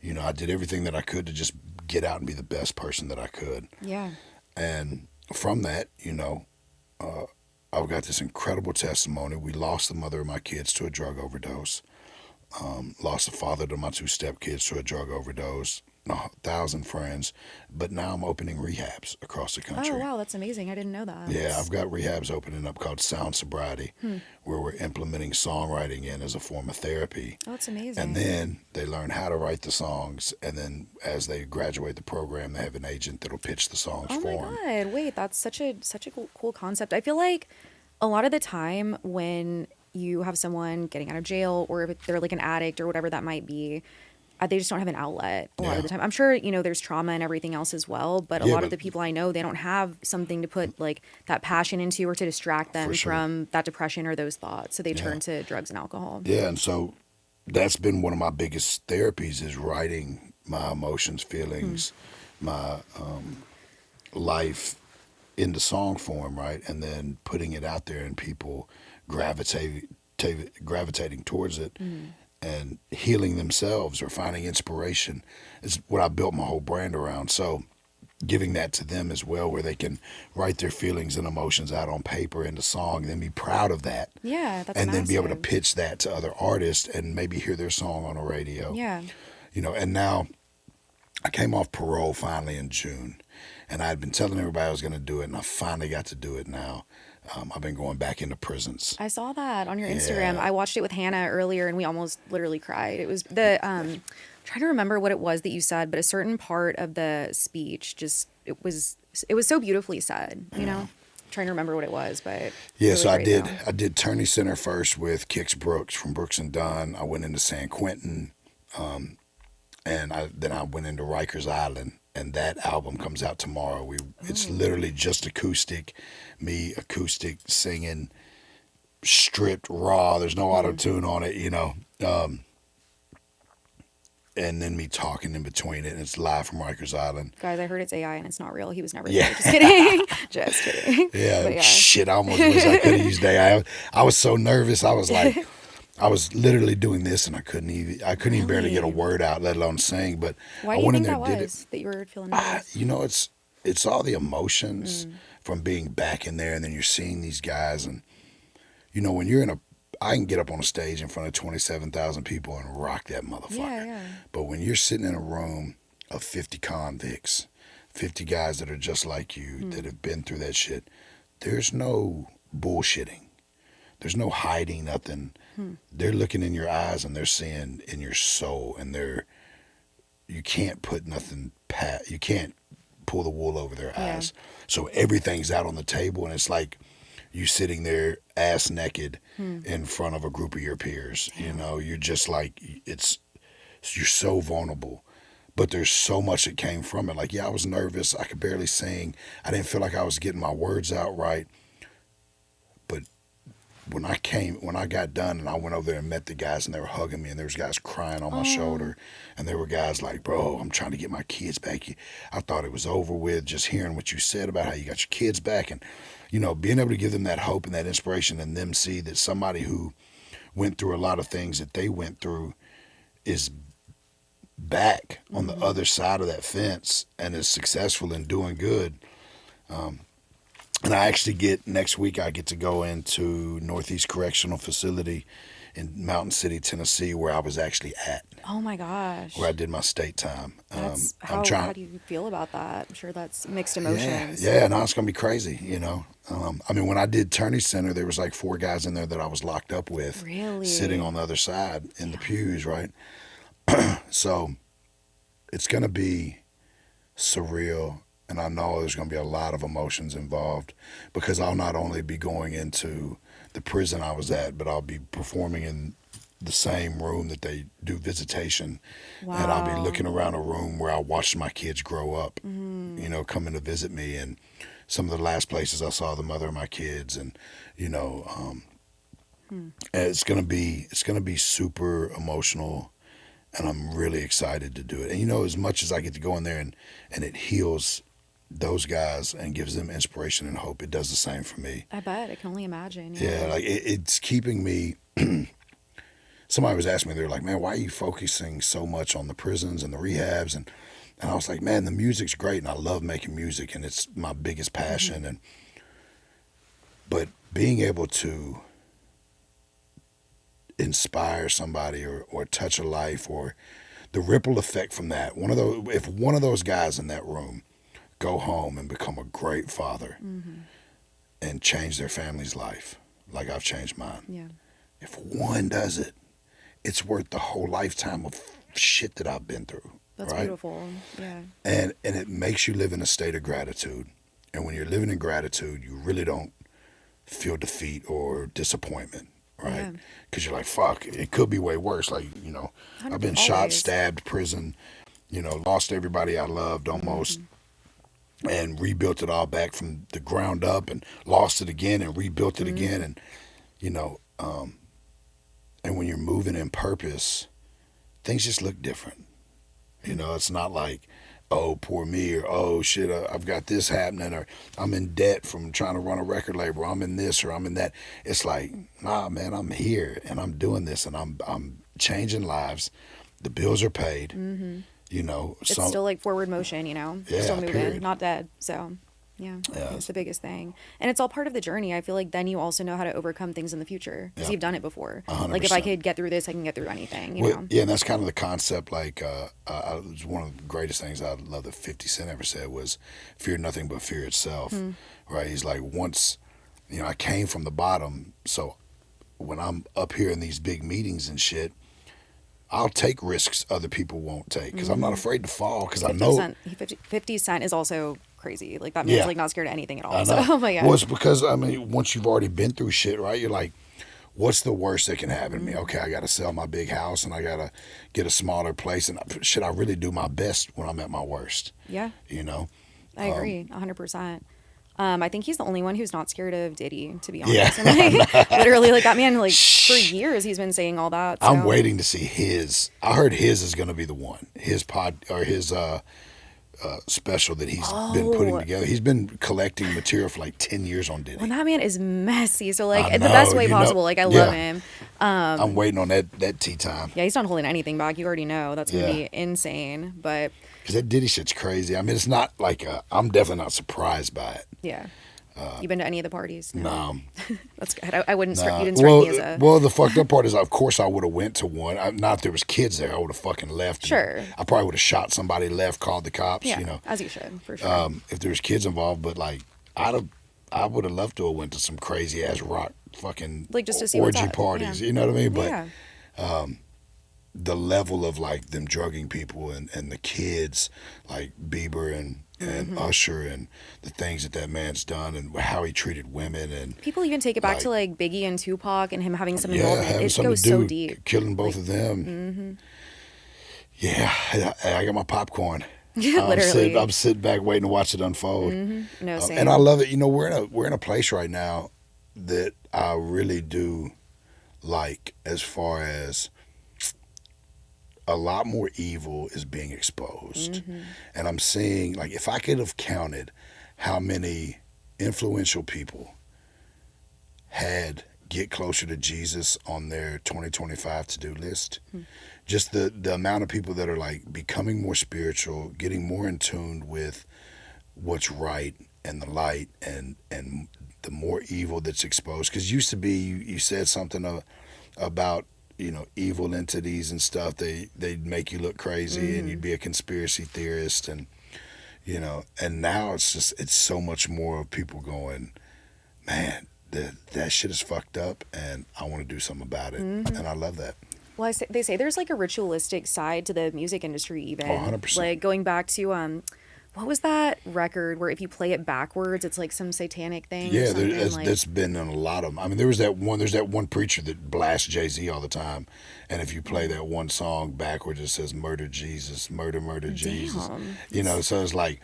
You know, I did everything that I could to just get out and be the best person that I could. Yeah. And from that, you know, I've got this incredible testimony. We lost the mother of my kids to a drug overdose. Lost the father to my 2 stepkids to a drug overdose. 1,000 friends, but now I'm opening rehabs across the country. Oh, wow, that's amazing. I didn't know that. Yeah, I've got rehabs opening up called Sobriety, where we're implementing songwriting in as a form of therapy. Oh, that's amazing. And then they learn how to write the songs, and then as they graduate the program, they have an agent that'll pitch the songs for them. Oh my God, wait, that's such a cool concept. I feel like a lot of the time when you have someone getting out of jail, or if they're like an addict or whatever that might be, they just don't have an outlet a lot of the time. I'm sure, there's trauma and everything else as well, but a lot of the people I know, they don't have something to put like that passion into or to distract them from that depression or those thoughts. So they turn to drugs and alcohol. Yeah, and so that's been one of my biggest therapies, is writing my emotions, feelings, my life into song form, right? And then putting it out there and people gravitating towards it. And healing themselves or finding inspiration is what I built my whole brand around. So giving that to them as well, where they can write their feelings and emotions out on paper into song and then be proud of that. Yeah, that's And massive. then be able to pitch that to other artists and maybe hear their song on the radio. Yeah. And now I came off parole finally in June, and I had been telling everybody I was going to do it, and I finally got to do it now. I've been going back into prisons. I saw that on your Instagram. I watched it with Hannah earlier, and we almost literally cried. It was the trying to remember what it was that you said, but a certain part of the speech it was so beautifully said. Trying to remember what it was, but yeah. So I did Turney Center first with Kix Brooks from Brooks and Dunn. I went into San Quentin, and then I went into Rikers Island. And that album comes out tomorrow. It's literally just acoustic, me acoustic singing, stripped raw. There's no auto tune on it, and then me talking in between it. And it's live from Rikers Island. Guys, I heard it's AI and it's not real. He was never there. Just kidding. Just kidding. Yeah, shit. I almost wish I could have used AI. I was so nervous. I was like, I was literally doing this, and I couldn't even barely get a word out, let alone sing. But why I do you went think in there, that did was it. that you were feeling nervous? It's all the emotions from being back in there, and then you're seeing these guys, and when you're I can get up on a stage in front of 27,000 people and rock that motherfucker. Yeah. But when you're sitting in a room of 50 convicts, 50 guys that are just like you, that have been through that shit, there's no bullshitting. There's no hiding nothing. They're looking in your eyes and they're seeing in your soul, and you can't put nothing you can't pull the wool over their eyes. So everything's out on the table, and it's like you sitting there ass naked in front of a group of your peers. You're just like, you're so vulnerable. But there's so much that came from it. Like, I was nervous. I could barely sing. I didn't feel like I was getting my words out right. But when I got done and I went over there and met the guys, and they were hugging me, and there was guys crying on my shoulder, and there were guys like, bro, I'm trying to get my kids back. I thought it was over with, just hearing what you said about how you got your kids back, and being able to give them that hope and that inspiration, and them see that somebody who went through a lot of things that they went through is back on the other side of that fence and is successful and doing good. And I actually next week I get to go into Northeast Correctional Facility in Mountain City, Tennessee, where I was actually at. Oh my gosh. Where I did my state time. How do you feel about that? I'm sure that's mixed emotions. Yeah, no, it's going to be crazy, when I did Turney Center, there was like 4 guys in there that I was locked up with. Really? Sitting on the other side in the pews, right? So it's going to be surreal. And I know there's going to be a lot of emotions involved, because I'll not only be going into the prison I was at, but I'll be performing in the same room that they do visitation. Wow. And I'll be looking around a room where I watched my kids grow up, coming to visit me. And some of the last places I saw the mother of my kids. And, and it's going to be super emotional. And I'm really excited to do it. And, as much as I get to go in there and it heals those guys and gives them inspiration and hope, it does the same for me. I bet. I can only imagine. Yeah, like it's keeping me. Somebody was asking me, they're like, man, why are you focusing so much on the prisons and the rehabs? And I was like, man, the music's great, and I love making music, and it's my biggest passion. But being able to inspire somebody or touch a life, or the ripple effect from that, if one of those guys in that room go home and become a great father and change their family's life, like I've changed mine. Yeah. If one does it, it's worth the whole lifetime of shit that I've been through. That's right? beautiful. Yeah. And it makes you live in a state of gratitude. And when you're living in gratitude, you really don't feel defeat or disappointment, right? Because you're like, fuck, it could be way worse. Like, you know, I've been shot, stabbed, prison, you know, lost everybody I loved almost, and rebuilt it all back from the ground up, and lost it again and rebuilt it again. And, you know, and when you're moving in purpose, things just look different. You know, it's not like, oh, poor me, or oh, shit, I've got this happening, or I'm in debt from trying to run a record label, I'm in this, or I'm in that. It's like, nah, man, I'm here, and I'm doing this, and I'm changing lives. The bills are paid, you know. It's still like forward motion, you know. Yeah, still moving, period. not dead, so... Yeah, it's the biggest thing. And it's all part of the journey. I feel like then you also know how to overcome things in the future because you've done it before. 100%. Like if I could get through this, I can get through anything, you know? Yeah, and that's kind of the concept. Like, it was one of the greatest things I love that 50 Cent ever said was, fear nothing but fear itself, right? He's like, once, you know, I came from the bottom, so when I'm up here in these big meetings and shit, I'll take risks other people won't take because I'm not afraid to fall because I know. 50 Cent is also crazy. Like that man's like not scared of anything at all. So, oh my God. Well, it's because, I mean, once you've already been through shit, right? You're like, what's the worst that can happen to me? Okay, I got to sell my big house and I got to get a smaller place. And shit, I really do my best when I'm at my worst. Yeah. You know? I agree 100%. I think he's the only one who's not scared of Diddy, to be honest. And like, literally, like that man, like for years, he's been saying all that. So. I'm waiting to see his. I heard his is going to be the one. His special that he's been putting together. He's been collecting material for like 10 years on Diddy. Well, that man is messy. So like in the best way possible. Like I love him. I'm waiting on that tea time. Yeah, he's not holding anything back. You already know that's gonna be insane. But because that Diddy shit's crazy. I mean, it's not like I'm definitely not surprised by it. Yeah. You been to any of the parties? No. That's good. I wouldn't start. You didn't strike me as a. Well, the fucked up part is, of course, I would have went to one. Not if there was kids there. I would have fucking left. Sure. I probably would have shot somebody, left, called the cops. Yeah, you know, as you should, for sure. If there was kids involved, but like, I would have loved to have went to some crazy ass rock fucking like just to see orgy parties. Yeah. You know what I mean? But the level of like them drugging people and the kids, like Bieber and Usher and the things that man's done and how he treated women, and people even take it back to like Biggie and Tupac and him having some involvement. It goes so deep. Killing both of them. Yeah, I got my popcorn. Literally, I'm sitting back waiting to watch it unfold. No, same. And I love it. You know, we're in a place right now that I really do like, as far as a lot more evil is being exposed. And I'm seeing, like, if I could have counted how many influential people had Get Closer to Jesus on their 2025 to-do list, just the amount of people that are like becoming more spiritual, getting more in tune with what's right and the light, and the more evil that's exposed. Because used to be, you said something about, you know, evil entities and stuff, they'd make you look crazy and you'd be a conspiracy theorist, and you know, and now it's so much more of people going, man, that shit is fucked up and I want to do something about it. And I love that. Well, they say there's like a ritualistic side to the music industry even. 100%. Like going back to what was that record where if you play it backwards, it's like some satanic thing? Yeah, that's been in a lot of them. I mean, there's that one preacher that blasts Jay-Z all the time. And if you play that one song backwards, it says murder Jesus, murder Jesus. You know, so it's like,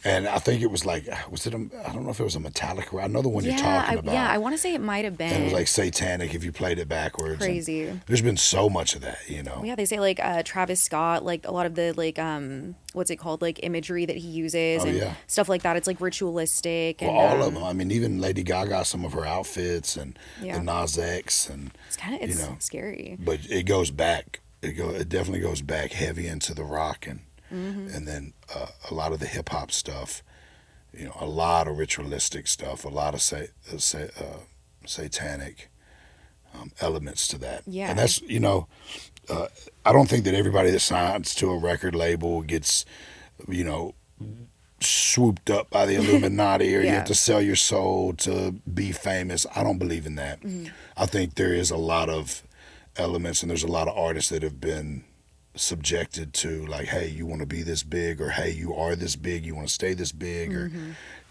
and I think it was like, I don't know if it was a Metallica. I know the one you're talking about. Yeah, I want to say it might have been. And it was like satanic if you played it backwards. Crazy. And there's been so much of that, you know. Well, yeah, they say like Travis Scott, like a lot of the like what's it called, like imagery that he uses and stuff like that. It's like ritualistic. Well, and, all of them. I mean, even Lady Gaga, some of her outfits, and the Nas X, and it's scary. But it goes back. It definitely goes back heavy into the rock and then a lot of the hip hop stuff, you know, a lot of ritualistic stuff, a lot of satanic elements to that. Yeah. And that's, you know, I don't think that everybody that signs to a record label gets, swooped up by the Illuminati or you have to sell your soul to be famous. I don't believe in that. I think there is a lot of elements and there's a lot of artists that have been subjected to like, hey, you want to be this big, or hey, you are this big, you want to stay this big, or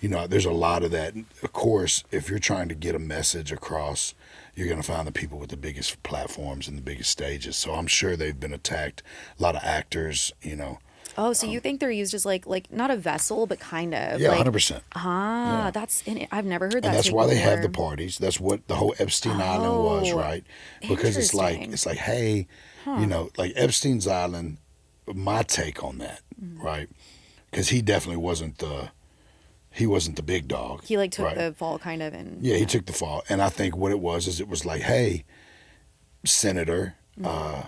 there's a lot of that. Of course, if you're trying to get a message across, you're going to find the people with the biggest platforms and the biggest stages. So I'm sure they've been attacked. A lot of actors, Oh, so you think they're used as like not a vessel, but kind of? Yeah, like, 100%. Yeah. That's in it. I've never heard that. And that's take why they before. have the parties. That's what the whole Epstein Island was, right? Because it's like, hey, like Epstein's Island. My take on that, right? Because he definitely wasn't the big dog. He like took the fall kind of, and he took the fall. And I think what it was like, hey, Senator, why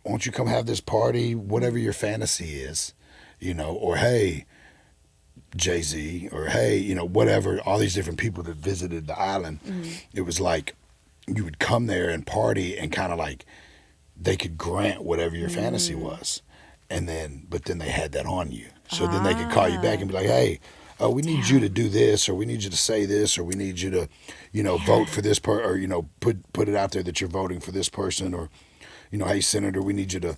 don't you come have this party, whatever your fantasy is, or hey, Jay-Z, or hey, whatever, all these different people that visited the island. It was like you would come there and party and kind of like they could grant whatever your fantasy was. And then, but then they had that on you. So then they could call you back and be like, hey, we need you to do this, or we need you to say this, or we need you to, vote for this or, put it out there that you're voting for this person, or, hey, Senator, we need you to,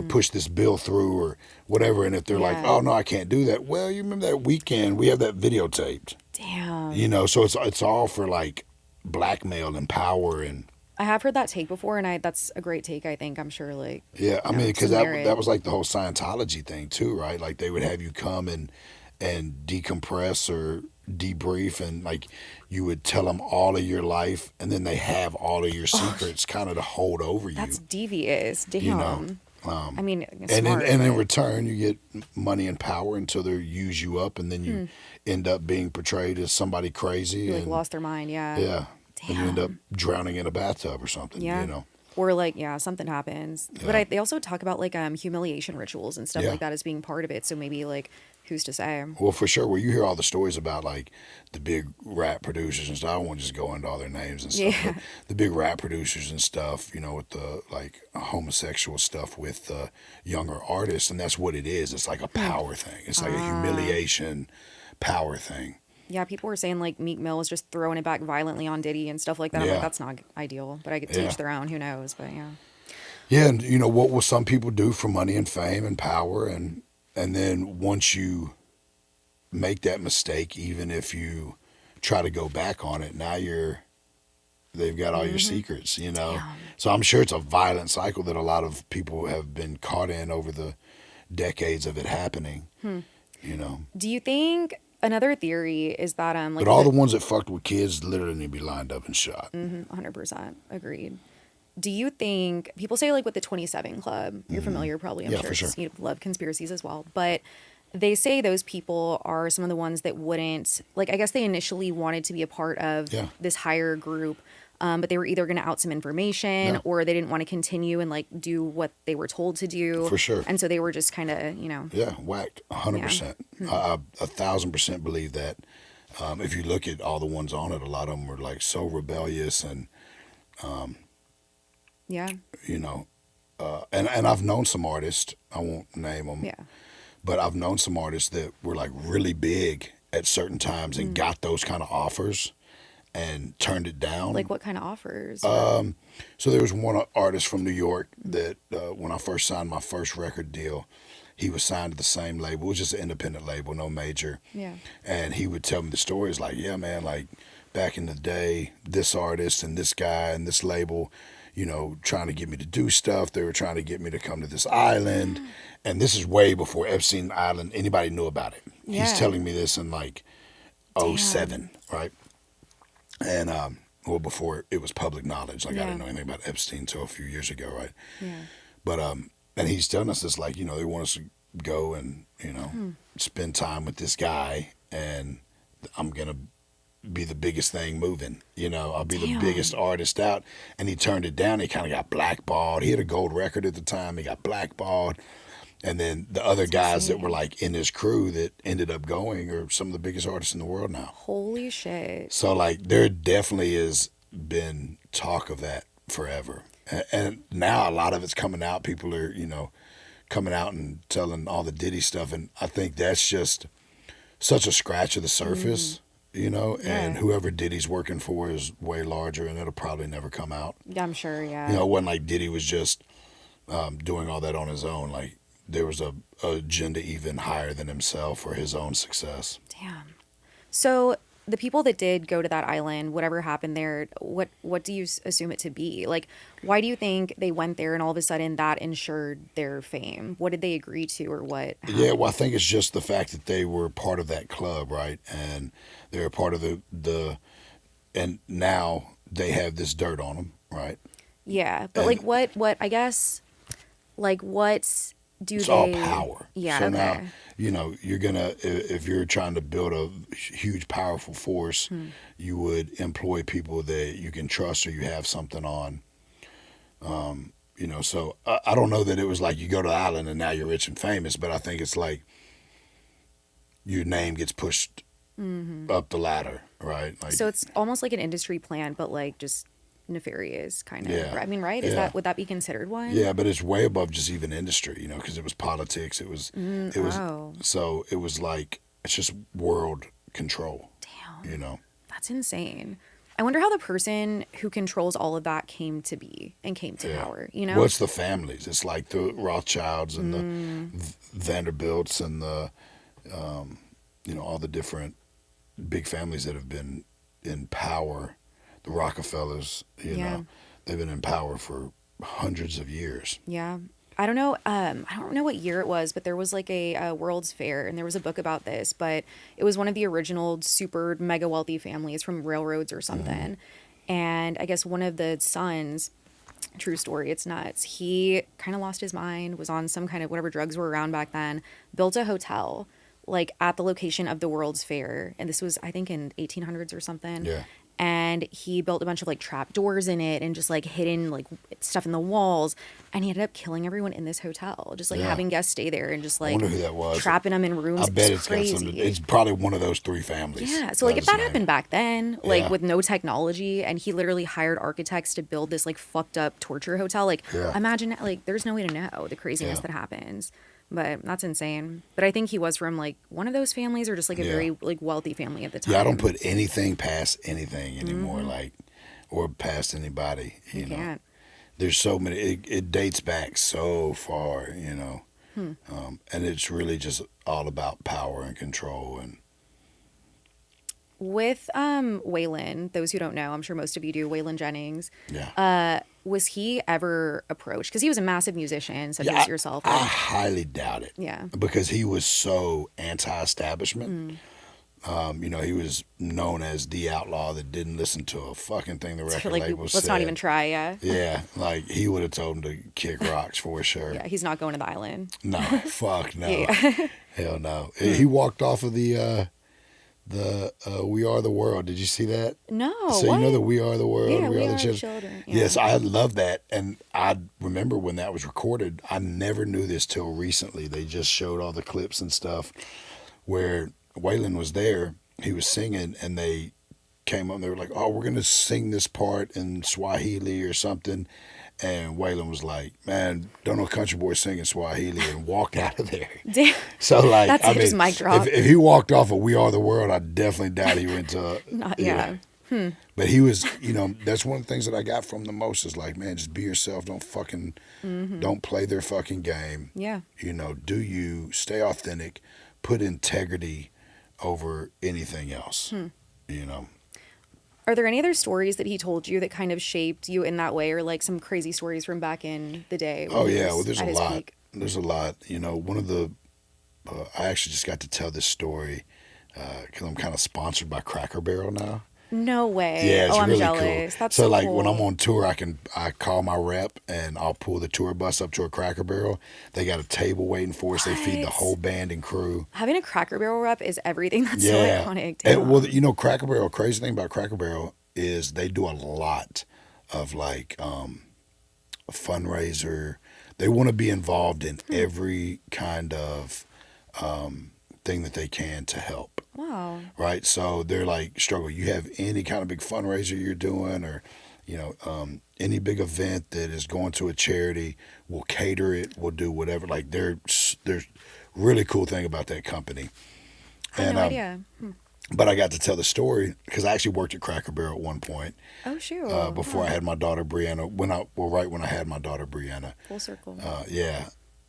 push this bill through or whatever. And if they're like, oh, no, I can't do that. Well, you remember that weekend, we have that videotaped. Damn. So it's all for like blackmail and power. And I have heard that take before, and that's a great take, I think. I'm sure, like... Yeah, I mean, because that was like the whole Scientology thing, too, right? Like, they would have you come and decompress or debrief, and, like, you would tell them all of your life, and then they have all of your secrets kind of to hold over you. That's devious. Damn. I mean, and in return, you get money and power until they use you up, and then you end up being portrayed as somebody crazy. You, like, lost their mind, yeah. Yeah. Damn. And you end up drowning in a bathtub or something, Or like, something happens. Yeah. But they also talk about like humiliation rituals and stuff like that as being part of it. So maybe like, who's to say? Well, for sure. Well, you hear all the stories about like the big rap producers and stuff. I won't just go into all their names and stuff. But the big rap producers and stuff, with the like homosexual stuff with younger artists. And that's what it is. It's like a power thing. It's like a humiliation power thing. Yeah, people were saying like Meek Mill was just throwing it back violently on Diddy and stuff like that. I'm like, that's not ideal, but I get to each their own. Who knows? But yeah. Yeah, and what will some people do for money and fame and power, and then once you make that mistake, even if you try to go back on it, now they've got all your secrets, Damn. So I'm sure it's a violent cycle that a lot of people have been caught in over the decades of it happening. Do you think? Another theory is that but all the ones that fucked with kids literally need to be lined up and shot. 100% agreed. Do you think people say like with the 27 Club? You're familiar, probably. I'm sure. For sure. You love conspiracies as well, but they say those people are some of the ones that wouldn't like. I guess they initially wanted to be a part of this higher group. But they were either going to out some information or they didn't want to continue and like do what they were told to do. For sure. And so they were just kind of, Yeah, whacked. 100%. I 1,000% believe that. If you look at all the ones on it, a lot of them were like so rebellious and, and I've known some artists, I won't name them, but I've known some artists that were like really big at certain times and got those kind of offers and turned it down. Like what kind of offers? So there was one artist from New York that when I first signed my first record deal, he was signed to the same label. It was just an independent label, no major. Yeah. And he would tell me the stories like, yeah, man, like back in the day, this artist and this guy and this label, trying to get me to do stuff. They were trying to get me to come to this island. And this is way before Epstein Island, anybody knew about it. Yeah. He's telling me this in like 2007, right? And, before it was public knowledge, like I didn't know anything about Epstein until a few years ago, right? Yeah. But, and he's telling us this, like, they want us to go and, spend time with this guy, and I'm going to be the biggest thing moving, I'll be the biggest artist out. And he turned it down. He kind of got blackballed. He had a gold record at the time. He got blackballed. And then the other guys that were like in his crew that ended up going are some of the biggest artists in the world now. Holy shit. So like there definitely has been talk of that forever. And now a lot of it's coming out. People are, coming out and telling all the Diddy stuff. And I think that's just such a scratch of the surface, and whoever Diddy's working for is way larger and it'll probably never come out. Yeah, I'm sure, yeah. It wasn't like Diddy was just doing all that on his own. Like, there was a agenda even higher than himself for his own success. Damn. So the people that did go to that island, whatever happened there, what do you assume it to be? Like, why do you think they went there and all of a sudden that ensured their fame? What did they agree to, or what happened? Yeah, well, I think it's just the fact that they were part of that club, right? And they were part of the and now they have this dirt on them, right? Yeah, but like what I guess, like what's it's all power. Yeah. So okay. now, you're gonna, if you're trying to build a huge, powerful force, you would employ people that you can trust or you have something on. So I don't know that it was like you go to the island and now you're rich and famous, but I think it's like your name gets pushed up the ladder, right? Like, so it's almost like an industry plan, but like just nefarious kind of. Yeah. I mean, right? Would that be considered one? Yeah, but it's way above just even industry, because it was politics. It was so it was like, it's just world control. Damn. That's insane. I wonder how the person who controls all of that came to be and came to power, Well, it's the families. It's like the Rothschilds and the Vanderbilts and the all the different big families that have been in power. The Rockefellers, they've been in power for hundreds of years. Yeah. I don't know. I don't know what year it was, but there was like a World's Fair, and there was a book about this. But it was one of the original super mega wealthy families from railroads or something. And I guess one of the sons, true story, it's nuts. He kind of lost his mind, was on some kind of whatever drugs were around back then, built a hotel like at the location of the World's Fair, and this was I think in 1800s or something. Yeah. And he built a bunch of like trap doors in it and just like hidden like stuff in the walls. And he ended up killing everyone in this hotel, just like having guests stay there and just like I wonder who that was. Trapping them in rooms. I bet it's crazy. It's probably one of those three families. Yeah. So like if that happened back then, like with no technology, and he literally hired architects to build this like fucked up torture hotel, like imagine like there's no way to know the craziness that happens. But that's insane. But I think he was from like one of those families or just like a very like wealthy family at the time. Yeah, I don't put anything past anything anymore, like, or past anybody. You know, can't. There's so many. It dates back so far, and it's really just all about power and control. And with Waylon, those who don't know, I'm sure most of you do. Waylon Jennings. Yeah. Was he ever approached? Because he was a massive musician, such as yourself. I highly doubt it. Yeah. Because he was so anti-establishment. He was known as the outlaw that didn't listen to a fucking thing the record label said. Let's not even try, yeah. Yeah, like he would have told him to kick rocks for sure. Yeah, he's not going to the island. No, fuck no. Yeah. Hell no. He walked off of the We Are the World. Did you see that? No. So what? you know the We Are the World, Yeah, We Are the Children. Yeah. Yes, I love that. And I remember when that was recorded, I never knew this till recently. They just showed all the clips and stuff where Waylon was there. He was singing and they came up and they were like, oh, we're going to sing this part in Swahili or something. And Waylon was like, man, don't no country boy singing Swahili, and walked out of there. Damn. So like, That's just mic drop. If he walked off of We Are the World, I definitely doubt he went to. But he was, that's one of the things that I got from the most is like, man, just be yourself. Don't fucking, don't play their fucking game. Yeah. Do you, stay authentic, put integrity over anything else. Are there any other stories that he told you that kind of shaped you in that way, or like some crazy stories from back in the day? Oh yeah, well there's a lot. Peak? There's a lot. One of the, I actually just got to tell this story because I'm kind of sponsored by Cracker Barrel now. No way. Yeah, it's I'm really jealous. cool. That's so like cool. when I'm on tour, I call my rep and I'll pull the tour bus up to a Cracker Barrel. They got a table waiting for us. They feed the whole band and crew. Having a Cracker Barrel rep is everything. That's so iconic. And, well, Cracker Barrel. Crazy thing about Cracker Barrel is they do a lot of like a fundraiser. They want to be involved in every kind of thing that they can to help. Wow. Right? So they're like, Struggle, you have any kind of big fundraiser you're doing or, Any big event that is going to a charity, we'll cater it, we'll do whatever. Like there's really cool thing about that company. I had no idea. But I got to tell the story because I actually worked at Cracker Barrel at one point. Oh, shoot. Before I had my daughter Brianna, right when I had my daughter Brianna. Full circle. Yeah.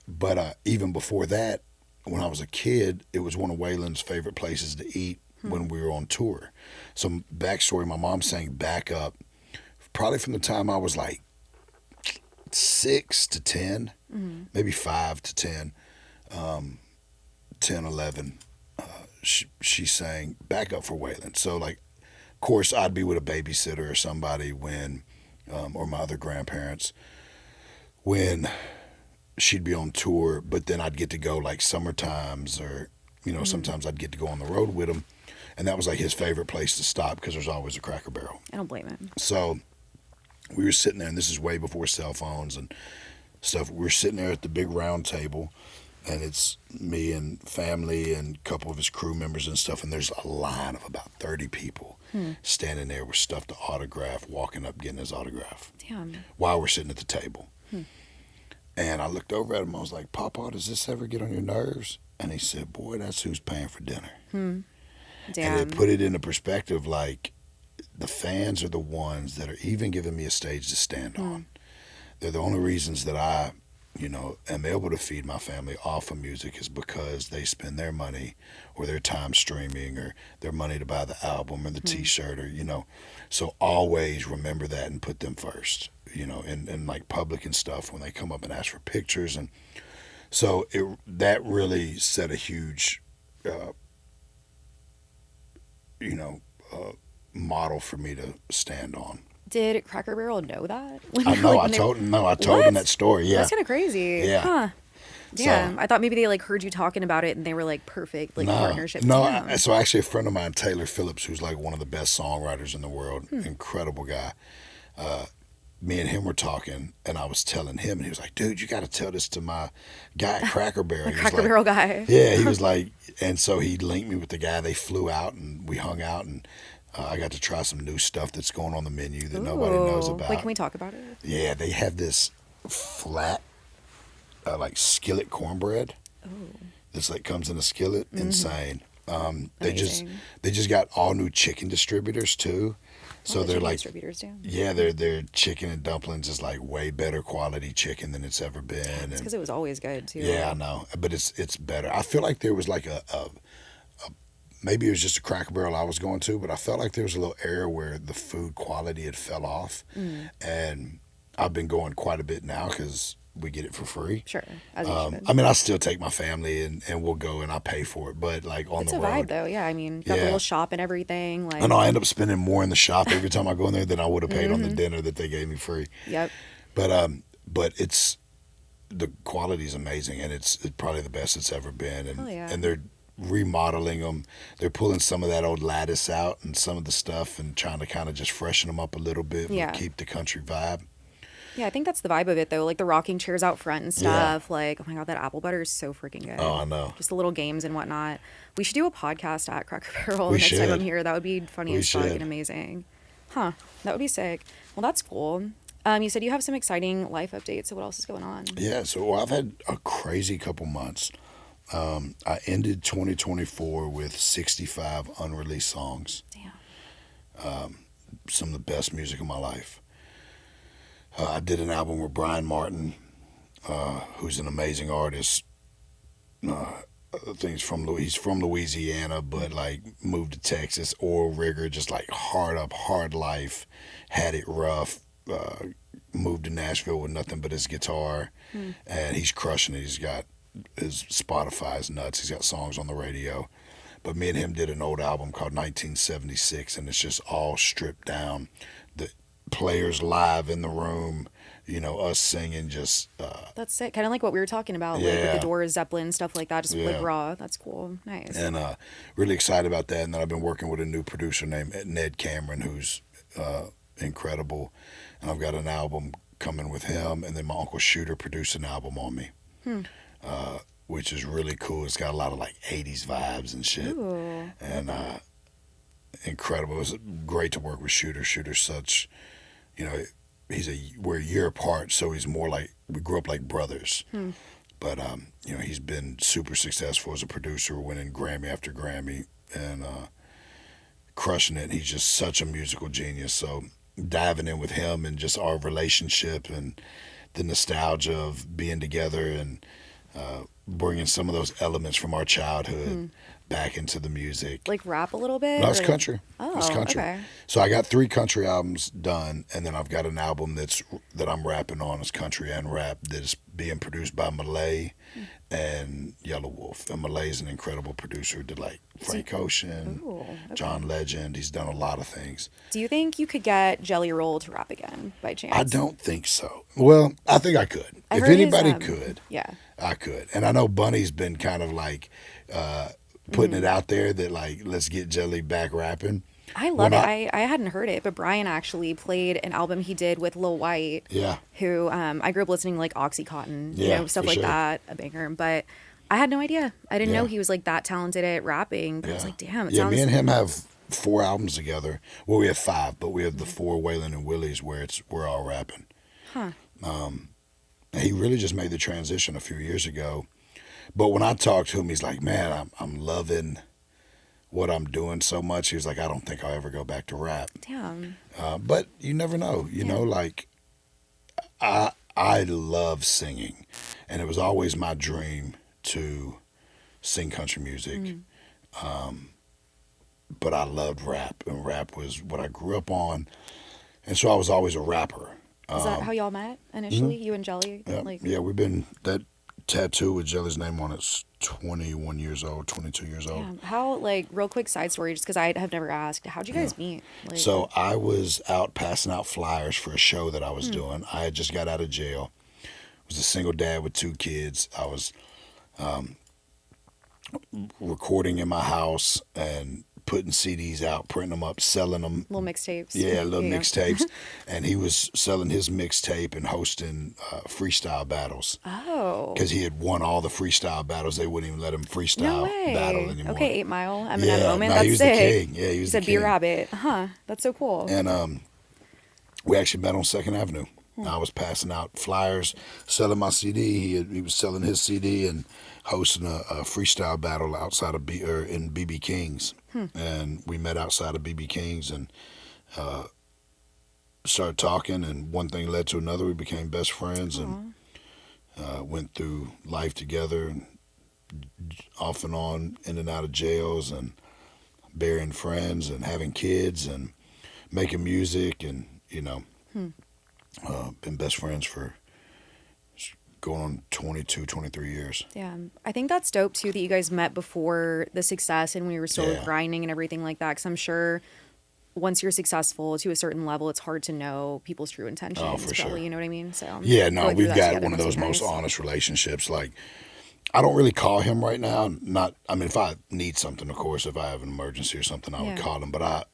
But even before that, when I was a kid, it was one of Waylon's favorite places to eat when we were on tour. So backstory, my mom sang Back Up probably from the time I was like 6 to 10, maybe 5 to 10, 10, 11. She sang Back Up for Waylon. So, like, of course, I'd be with a babysitter or somebody when, or my other grandparents, when she'd be on tour, but then I'd get to go, like, summer times or, sometimes I'd get to go on the road with him. And that was, like, his favorite place to stop because there's always a Cracker Barrel. I don't blame him. So we were sitting there, and this is way before cell phones and stuff. We were sitting there at the big round table, and it's me and family and a couple of his crew members and stuff, and there's a line of about 30 people standing there with stuff to autograph, walking up, getting his autograph. Damn. While we're sitting at the table. And I looked over at him, I was like, Papa, does this ever get on your nerves? And he said, boy, that's who's paying for dinner. Damn. And it put it into perspective, like, the fans are the ones that are even giving me a stage to stand on. They're the only reasons that I am able to feed my family off of music is because they spend their money or their time streaming or their money to buy the album or the t-shirt or, so always remember that and put them first, in like public and stuff when they come up and ask for pictures. And so that really set a huge, model for me to stand on. Did Cracker Barrel know that? I know. I told him that story. Yeah. That's kind of crazy. Yeah. Huh. Damn. So, I thought maybe they like heard you talking about it and they were like perfect partnership. No. So actually a friend of mine, Taylor Phillips, who's like one of the best songwriters in the world, incredible guy. Me and him were talking and I was telling him and he was like, dude, you got to tell this to my guy at Cracker Barrel. The Cracker Barrel guy. Yeah. He was like, and so he linked me with the guy. They flew out and we hung out and I got to try some new stuff that's going on the menu that nobody knows about. Wait, can we talk about it? Yeah, they have this flat, like skillet cornbread. Oh. This like comes in a skillet. Insane. They just got all new chicken distributors too. So they're like distributors too. Yeah, their chicken and dumplings is like way better quality chicken than it's ever been. It's because it was always good too. Yeah, I know, but it's better. I feel like there was like a maybe it was just a Cracker Barrel I was going to, but I felt like there was a little area where the food quality had fell off. And I've been going quite a bit now because we get it for free. Sure, as you should. I mean, I still take my family and we'll go and I pay for it, but like on the road. It's a vibe though, yeah. I mean, got the little shop and everything. Like, I know I end up spending more in the shop every time I go in there than I would have paid on the dinner that they gave me free. Yep. But it's the quality is amazing and it's probably the best it's ever been. And and they're remodeling them. They're pulling some of that old lattice out and some of the stuff and trying to kind of just freshen them up a little bit but keep the country vibe. Yeah, I think that's the vibe of it though. Like the rocking chairs out front and stuff. Like, oh my God, that apple butter is so freaking good. Oh, I know. Just the little games and whatnot. We should do a podcast at Cracker Barrel next time I'm here. That would be funny as fuck and amazing. Huh. That would be sick. Well, that's cool. You said you have some exciting life updates. So what else is going on? Yeah, so I've had a crazy couple months. I ended 2024 with 65 unreleased songs. Damn. Some of the best music of my life. I did an album with Brian Martin, who's an amazing artist. He's from Louisiana, but like moved to Texas, oil rigger, just like hard life, had it rough. Moved to Nashville with nothing but his guitar, and he's crushing it. He's got his Spotify's nuts. He's got songs on the radio. But me and him did an old album called 1976, and it's just all stripped down. The players live in the room, us singing just... That's sick. Kind of like what we were talking about, like with the Doors, Zeppelin, stuff like that, just like raw. That's cool. Nice. And really excited about that. And then I've been working with a new producer named Ned Cameron, who's incredible. And I've got an album coming with him, and then my Uncle Shooter produced an album on me. Which is really cool. It's got a lot of like 80s vibes and shit. Ooh. And incredible. It was great to work with Shooter. Shooter's such, we're a year apart, so he's more like, we grew up like brothers. But he's been super successful as a producer, winning Grammy after Grammy, and crushing it. He's just such a musical genius. So diving in with him and just our relationship and the nostalgia of being together and bringing some of those elements from our childhood back into the music. Like rap a little bit? No, it's country. Oh, it's country. Okay. So I got 3 country albums done, and then I've got an album that I'm rapping on. It's country and rap that is being produced by Malay and Yellow Wolf. And Malay's an incredible producer. Did like Frank Ocean, John Legend. He's done a lot of things. Do you think you could get Jelly Roll to rap again by chance? I don't think so. Well, I think I could. If anybody could, I could. And I know Bunny's been kind of like putting it out there that like, let's get Jelly back rapping. I love it. I hadn't heard it, but Brian actually played an album he did with Lil White. Yeah. Who I grew up listening to like Oxycontin, stuff like that, a banger. But I had no idea. I didn't know he was like that talented at rapping. But I was like, damn, it sounds. Me and him have 4 albums together. Well, we have 5, but we have the 4 Waylon and Willie's where we're all rapping. Huh. He really just made the transition a few years ago. But when I talked to him, he's like, man, I'm loving what I'm doing so much. He was like, I don't think I'll ever go back to rap. Damn. But you never know. You know, like, I love singing. And it was always my dream to sing country music. But I loved rap, and rap was what I grew up on. And so I was always a rapper. Is that how y'all met initially, you and Jelly? Yeah, we've been, that tattoo with Jelly's name on it's 21 years old, 22 years old. Damn. How, like, real quick side story, just because I have never asked, how'd you guys meet? Like, so I was out passing out flyers for a show that I was doing. I had just got out of jail. I was a single dad with 2 kids. I was recording in my house and putting CDs out, printing them up, selling them. Little mixtapes. Yeah, mixtapes. And he was selling his mixtape and hosting freestyle battles. Oh. Because he had won all the freestyle battles. They wouldn't even let him freestyle battle anymore. Okay, 8 Mile. Eminem moment. That's he was sick. the king. Yeah, he was the king. He said, "Be Rabbit." Huh. That's so cool. And we actually met on 2nd Avenue. I was passing out flyers, selling my CD. He was selling his CD and hosting a freestyle battle outside of in BB King's. And we met outside of BB King's and started talking, and one thing led to another. We became best friends and went through life together, and off and on, in and out of jails, and burying friends and having kids and making music, and been best friends for going on 22, 23 years. Yeah. I think that's dope too that you guys met before the success and when you were still grinding and everything like that, because I'm sure once you're successful to a certain level, it's hard to know people's true intentions. Oh, for sure. You know what I mean? So yeah, no, we've got one of those most honest relationships. Like, I don't really call him right now. If I need something, of course, if I have an emergency or something, I would call him. But I'm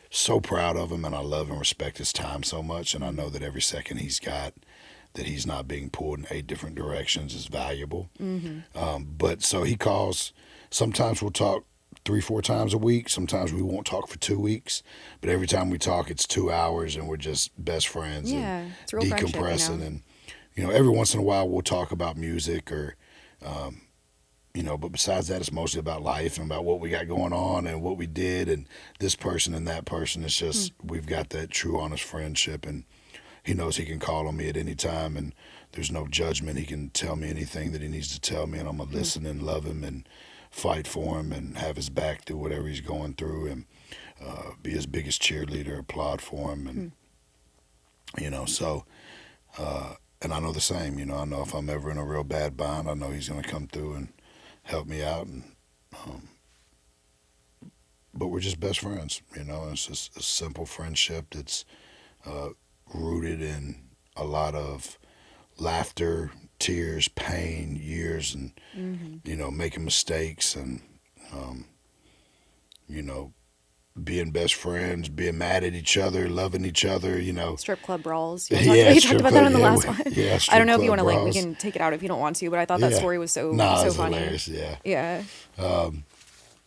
so proud of him, and I love and respect his time so much. And I know that every second he's got, that he's not being pulled in 8 different directions, is valuable. But so he calls. Sometimes we'll talk 3-4 times a week. Sometimes we won't talk for 2 weeks. But every time we talk, it's 2 hours, and we're just best friends and it's real decompressing. And every once in a while we'll talk about music or, but besides that, it's mostly about life and about what we got going on and what we did and this person and that person. It's just we've got that true, honest friendship, and he knows he can call on me at any time, and there's no judgment. He can tell me anything that he needs to tell me, and I'm going to listen and love him and fight for him and have his back through whatever he's going through, and be his biggest cheerleader, applaud for him. And, and I know the same. I know if I'm ever in a real bad bind, I know he's going to come through and help me out. And but we're just best friends, It's just a simple friendship that's rooted in a lot of laughter, tears, pain, years, and making mistakes, and being best friends, being mad at each other, loving each other, Strip club brawls. You talked about that on the last one. Yeah, I don't know if you want to we can take it out if you don't want to, but I thought that story was so funny. Hilarious. Yeah.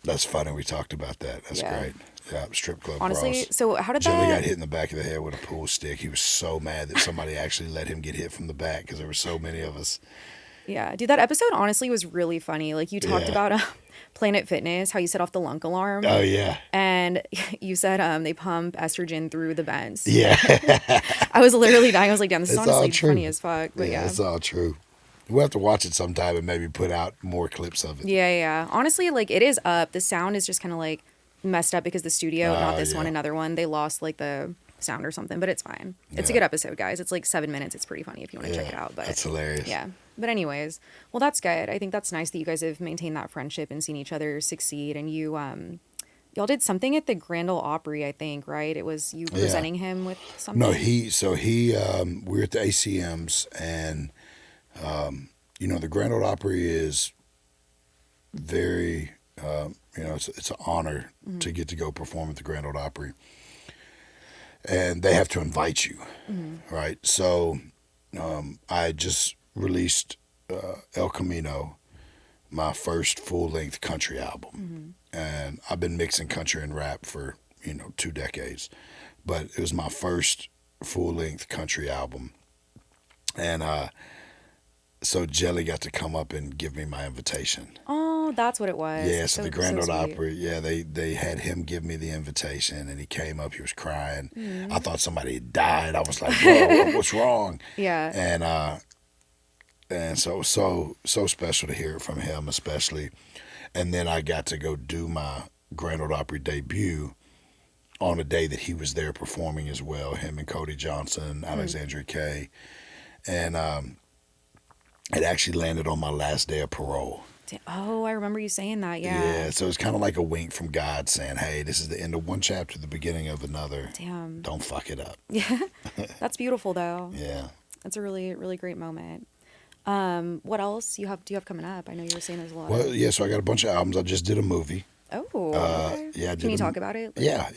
That's funny. We talked about that. That's great. Yeah, strip club Honestly, bras. so how did Jelly that... got hit in the back of the head with a pool stick. He was so mad that somebody actually let him get hit from the back because there were so many of us. Yeah, dude, that episode honestly was really funny. Like, you talked about Planet Fitness, how you set off the lunk alarm. Oh, yeah. And you said they pump estrogen through the vents. Yeah. I was literally dying. I was like, damn, this is It's all honestly true. funny as fuck. But yeah. It's all true. We'll have to watch it sometime and maybe put out more clips of it. Yeah. Honestly, like, it is up. The sound is just kind of like messed up because the studio, not this one, another one, they lost like the sound or something, but it's fine. It's a good episode, guys. It's like 7 minutes. It's pretty funny if you want to check it out. But that's hilarious. Yeah. But anyways, well, that's good. I think that's nice that you guys have maintained that friendship and seen each other succeed. And you, y'all did something at the Grand Ole Opry, I think, right? It was you presenting him with something? No, we were at the ACMs, and, the Grand Ole Opry is very, it's an honor to get to go perform at the Grand Ole Opry. And they have to invite you, right? So I just released El Camino, my first full-length country album. And I've been mixing country and rap for, 2 decades. But it was my first full-length country album. And so Jelly got to come up and give me my invitation. Oh, that's what it was. Yeah, so the Grand Ole Opry, they had him give me the invitation, and he came up, he was crying. I thought somebody had died. I was like, whoa, what's wrong? Yeah. And so it was so special to hear it from him, especially. And then I got to go do my Grand Ole Opry debut on a day that he was there performing as well, him and Cody Johnson, Alexandria Kay. And it actually landed on my last day of parole. Oh, I remember you saying that, yeah. Yeah, so it's kind of like a wink from God saying, hey, this is the end of one chapter, the beginning of another. Damn. Don't fuck it up. Yeah. That's beautiful, though. Yeah. That's a really, really great moment. What else do you have coming up? I know you were saying there's a lot. Well, yeah, so I got a bunch of albums. I just did a movie. Oh, okay. Yeah. Can you talk about it? Yeah.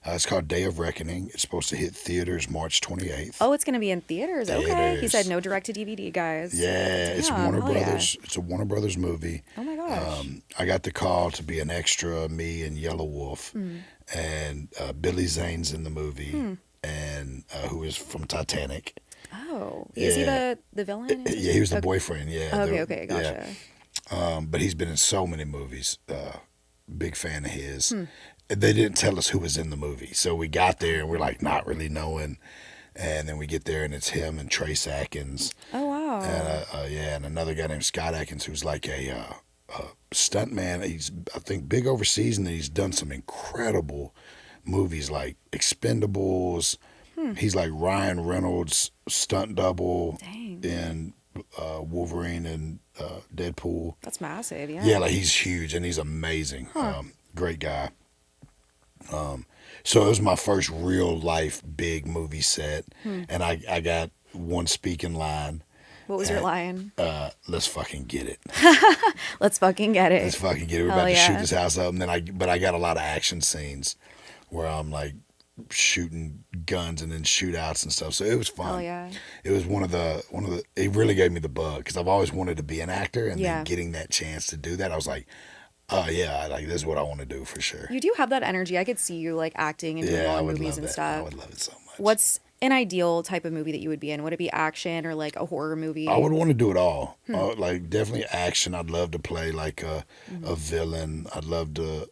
It's called Day of Reckoning. It's supposed to hit theaters March 28th. Oh, it's going to be in theaters. Okay. He said no direct-to-DVD, guys. Yeah, Damn, it's Warner Brothers. Yeah. It's a Warner Brothers movie. Oh, my gosh. I got the call to be an extra, me and Yellow Wolf. And Billy Zane's in the movie. And who is from Titanic. Oh. Is he the villain? Yeah, he was the boyfriend, yeah. Oh, okay, gotcha. Yeah. But he's been in so many movies. Big fan of his. They didn't tell us who was in the movie. So we got there and we're like not really knowing. And then we get there and it's him and Trace Atkins. Oh, wow. And, and another guy named Scott Atkins who's like a stuntman. He's, I think, big overseas, and then he's done some incredible movies like Expendables. He's like Ryan Reynolds' stunt double in Wolverine and Deadpool. That's massive, yeah. Yeah, like he's huge and he's amazing. Great guy. So it was my first real life big movie set, and I got one speaking line. What was your line? Let's fucking get it. Let's fucking get it. Let's fucking get it. We're about to shoot this house up, and then I got a lot of action scenes where I'm like shooting guns and then shootouts and stuff. So it was fun. Hell yeah. It was one of the. It really gave me the bug because I've always wanted to be an actor, and then getting that chance to do that, I was like, oh yeah, like this is what I want to do for sure. You do have that energy. I could see you like acting and doing all movies and stuff. I would love it so much. What's an ideal type of movie that you would be in? Would it be action or like a horror movie? I would want to do it all. Like definitely action. I'd love to play like a villain. I'd love to.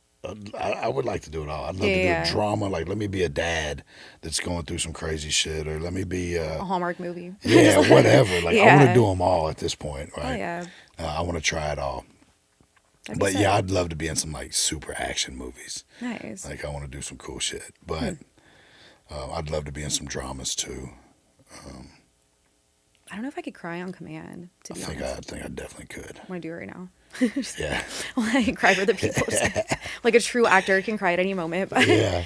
I would like to do it all. I'd love to do a drama. Like let me be a dad that's going through some crazy shit, or let me be a Hallmark movie. Yeah, whatever. Like I want to do them all at this point, right? Oh yeah. I want to try it all. But yeah, I'd love to be in some like super action movies. Nice. Like I want to do some cool shit. But I'd love to be in some dramas too. I don't know if I could cry on command, to be honest. I think I definitely could. I want to do it right now. Yeah. Like cry for the people. Like a true actor can cry at any moment. But yeah.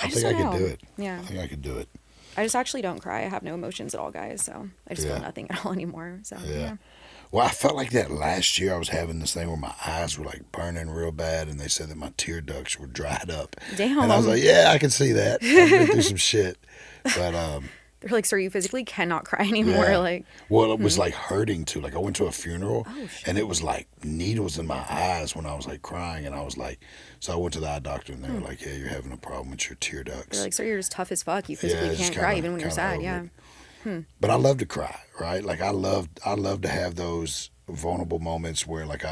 I think I could do it. Yeah. I think I could do it. I just actually don't cry. I have no emotions at all, guys. So I just feel nothing at all anymore. So yeah. Well, I felt like that last year. I was having this thing where my eyes were like burning real bad, and they said that my tear ducts were dried up. Damn. And I was like, yeah, I can see that. I've been through some shit. But They're like, sir, you physically cannot cry anymore. Yeah. Like, well, it was like hurting too. Like I went to a funeral oh, and it was like needles in my eyes when I was like crying, and I was like, so I went to the eye doctor and they were like, yeah, you're having a problem with your tear ducts. They're like, sir, you're just tough as fuck. You physically can't cry even when you're sad. Yeah. But I love to cry, right? Like I love to have those vulnerable moments where like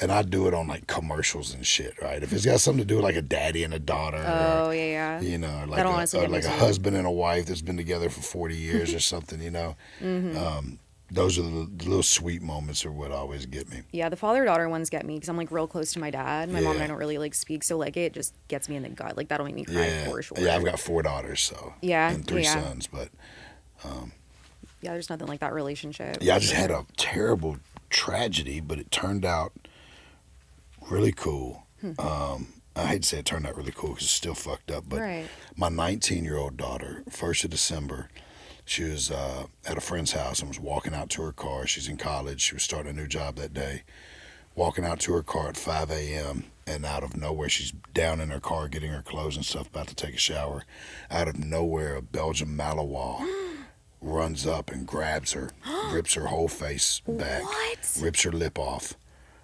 and I do it on like commercials and shit, right? If it's got something to do with like a daddy and a daughter, oh, yeah. You know, like That'll honestly get me like a too. husband and a wife that's been together for 40 years or something, you know. Those are the little sweet moments are what always get me. Yeah, the father-daughter ones get me because I'm like real close to my dad. My mom and I Yeah. don't really like speak, so like it just gets me in the gut. Like that'll make me cry for sure. Yeah, I've got 4 daughters, so Yeah, and 3 yeah. sons, but Yeah, there's nothing like that relationship. yeah, I just had a terrible tragedy, but it turned out really cool. I hate to say it turned out really cool because it's still fucked up, but Right. my 19-year-old daughter, 1st of December, she was at a friend's house and was walking out to her car. She's in college. She was starting a new job that day. Walking out to her car at 5 a.m. and out of nowhere, she's down in her car getting her clothes and stuff, about to take a shower. Out of nowhere, a Belgian Malinois runs up and grabs her, rips her whole face back, What? rips her lip off.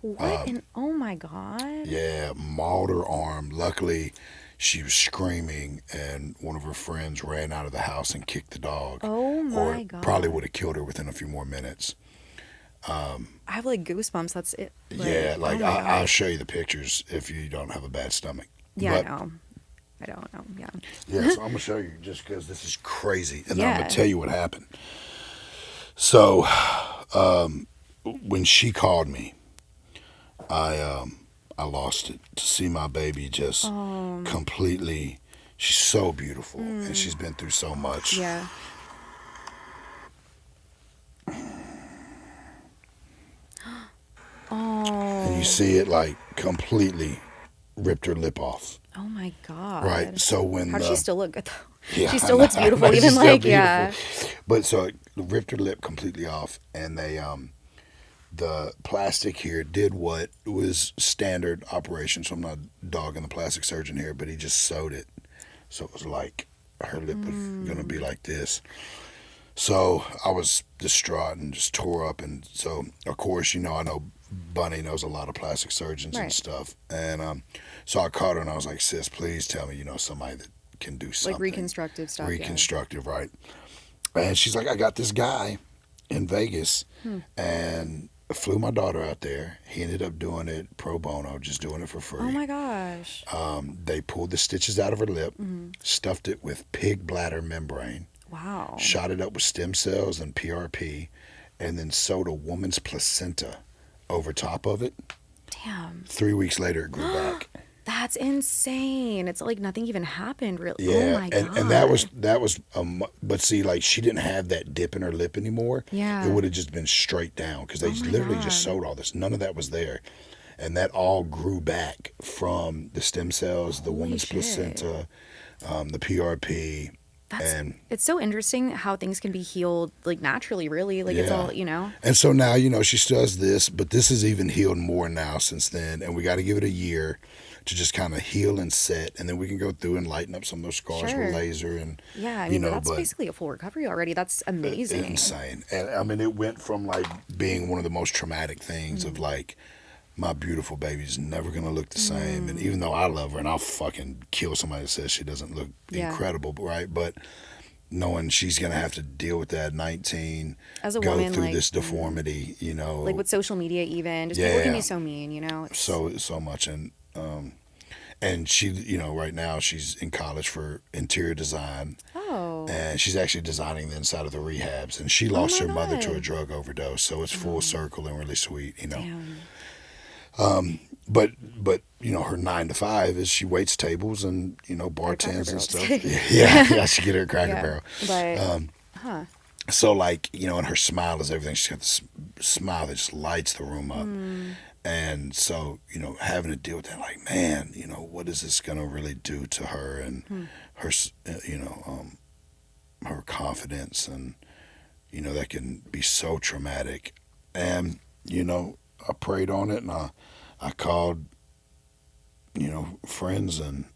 What? Oh my god. Yeah, mauled her arm. Luckily, she was screaming, and one of her friends ran out of the house and kicked the dog. Oh my or god. probably would have killed her within a few more minutes. I have like goosebumps. That's it. Yeah, like oh my I'll God. show you the pictures if you don't have a bad stomach. Yeah, But, I know. I don't know. Yeah. Yeah, so I'm gonna show you just because this is crazy, and then I'm Yeah. gonna tell you what happened. So, when she called me, I lost it to see my baby just completely. She's so beautiful, and she's been through so much. Yeah. Oh. And you see it like completely ripped her lip off. Oh my god. Right. So when How does she still look good though? Yeah, She I still know. looks beautiful, She's even still like beautiful. yeah. But so it ripped her lip completely off, and they the plastic here did what was standard operation. So I'm not dogging the plastic surgeon here, but he just sewed it, so it was like her lip was gonna be like this. So I was distraught and just tore up, and so of course, you know, I know Bunny knows a lot of plastic surgeons and Right. stuff, and so I called her and I was like, sis, please tell me, you know, somebody that can do something Like reconstructive stuff. reconstructive, right? And she's like, I got this guy in Vegas, and flew my daughter out there. He ended up doing it pro bono, just doing it for free. Yeah. Oh my gosh. They pulled the stitches out of her lip, stuffed it with pig bladder membrane, Wow. shot it up with stem cells and PRP, and then sewed a woman's placenta over top of it. Damn. 3 weeks later, it grew back. That's insane. It's like nothing even happened really. Yeah, Oh my god. and that was but see, like she didn't have that dip in her lip anymore. Yeah. It would have just been straight down because they Oh my literally just God. sewed all this. None of that was there, and that all grew back from the stem cells, the Holy woman's shit. placenta, the PRP, and It's so interesting how things can be healed like naturally, really. Like it's Yeah. all, you know. and so now you know she still has this, but this is even healed more now since then, and we got to give it a year to just kind of heal and set, and then we can go through and lighten up some of those scars Sure. with laser and Yeah, I you mean, know, that's but basically a full recovery already. That's amazing. insane. And I mean, it went from like being one of the most traumatic things of like my beautiful baby's never gonna look the same, and even though I love her and I'll fucking kill somebody that says she doesn't look Yeah. incredible, right? But knowing she's gonna have to deal with that at 19, As a go woman, through like, this deformity, you know, Like with social media, even just people can Yeah. be so mean, you know. It's, so much, and she, you know, right now she's in college for interior design. oh, And she's actually designing the inside of the rehabs. And she lost my her mother to a God. drug overdose. So it's full circle and really sweet, you know. damn. But you know, her 9 to 5 is she waits tables and, you know, bartends and stuff. yeah, she get her a Cracker Yeah, Barrel. but So like, you know, and her smile is everything. She's got this smile that just lights the room up. And so, you know, having to deal with that, like, man, you know, what is this going to really do to her and her, you know, her confidence, and, you know, that can be so traumatic. And, you know, I prayed on it, and I called, you know, friends, and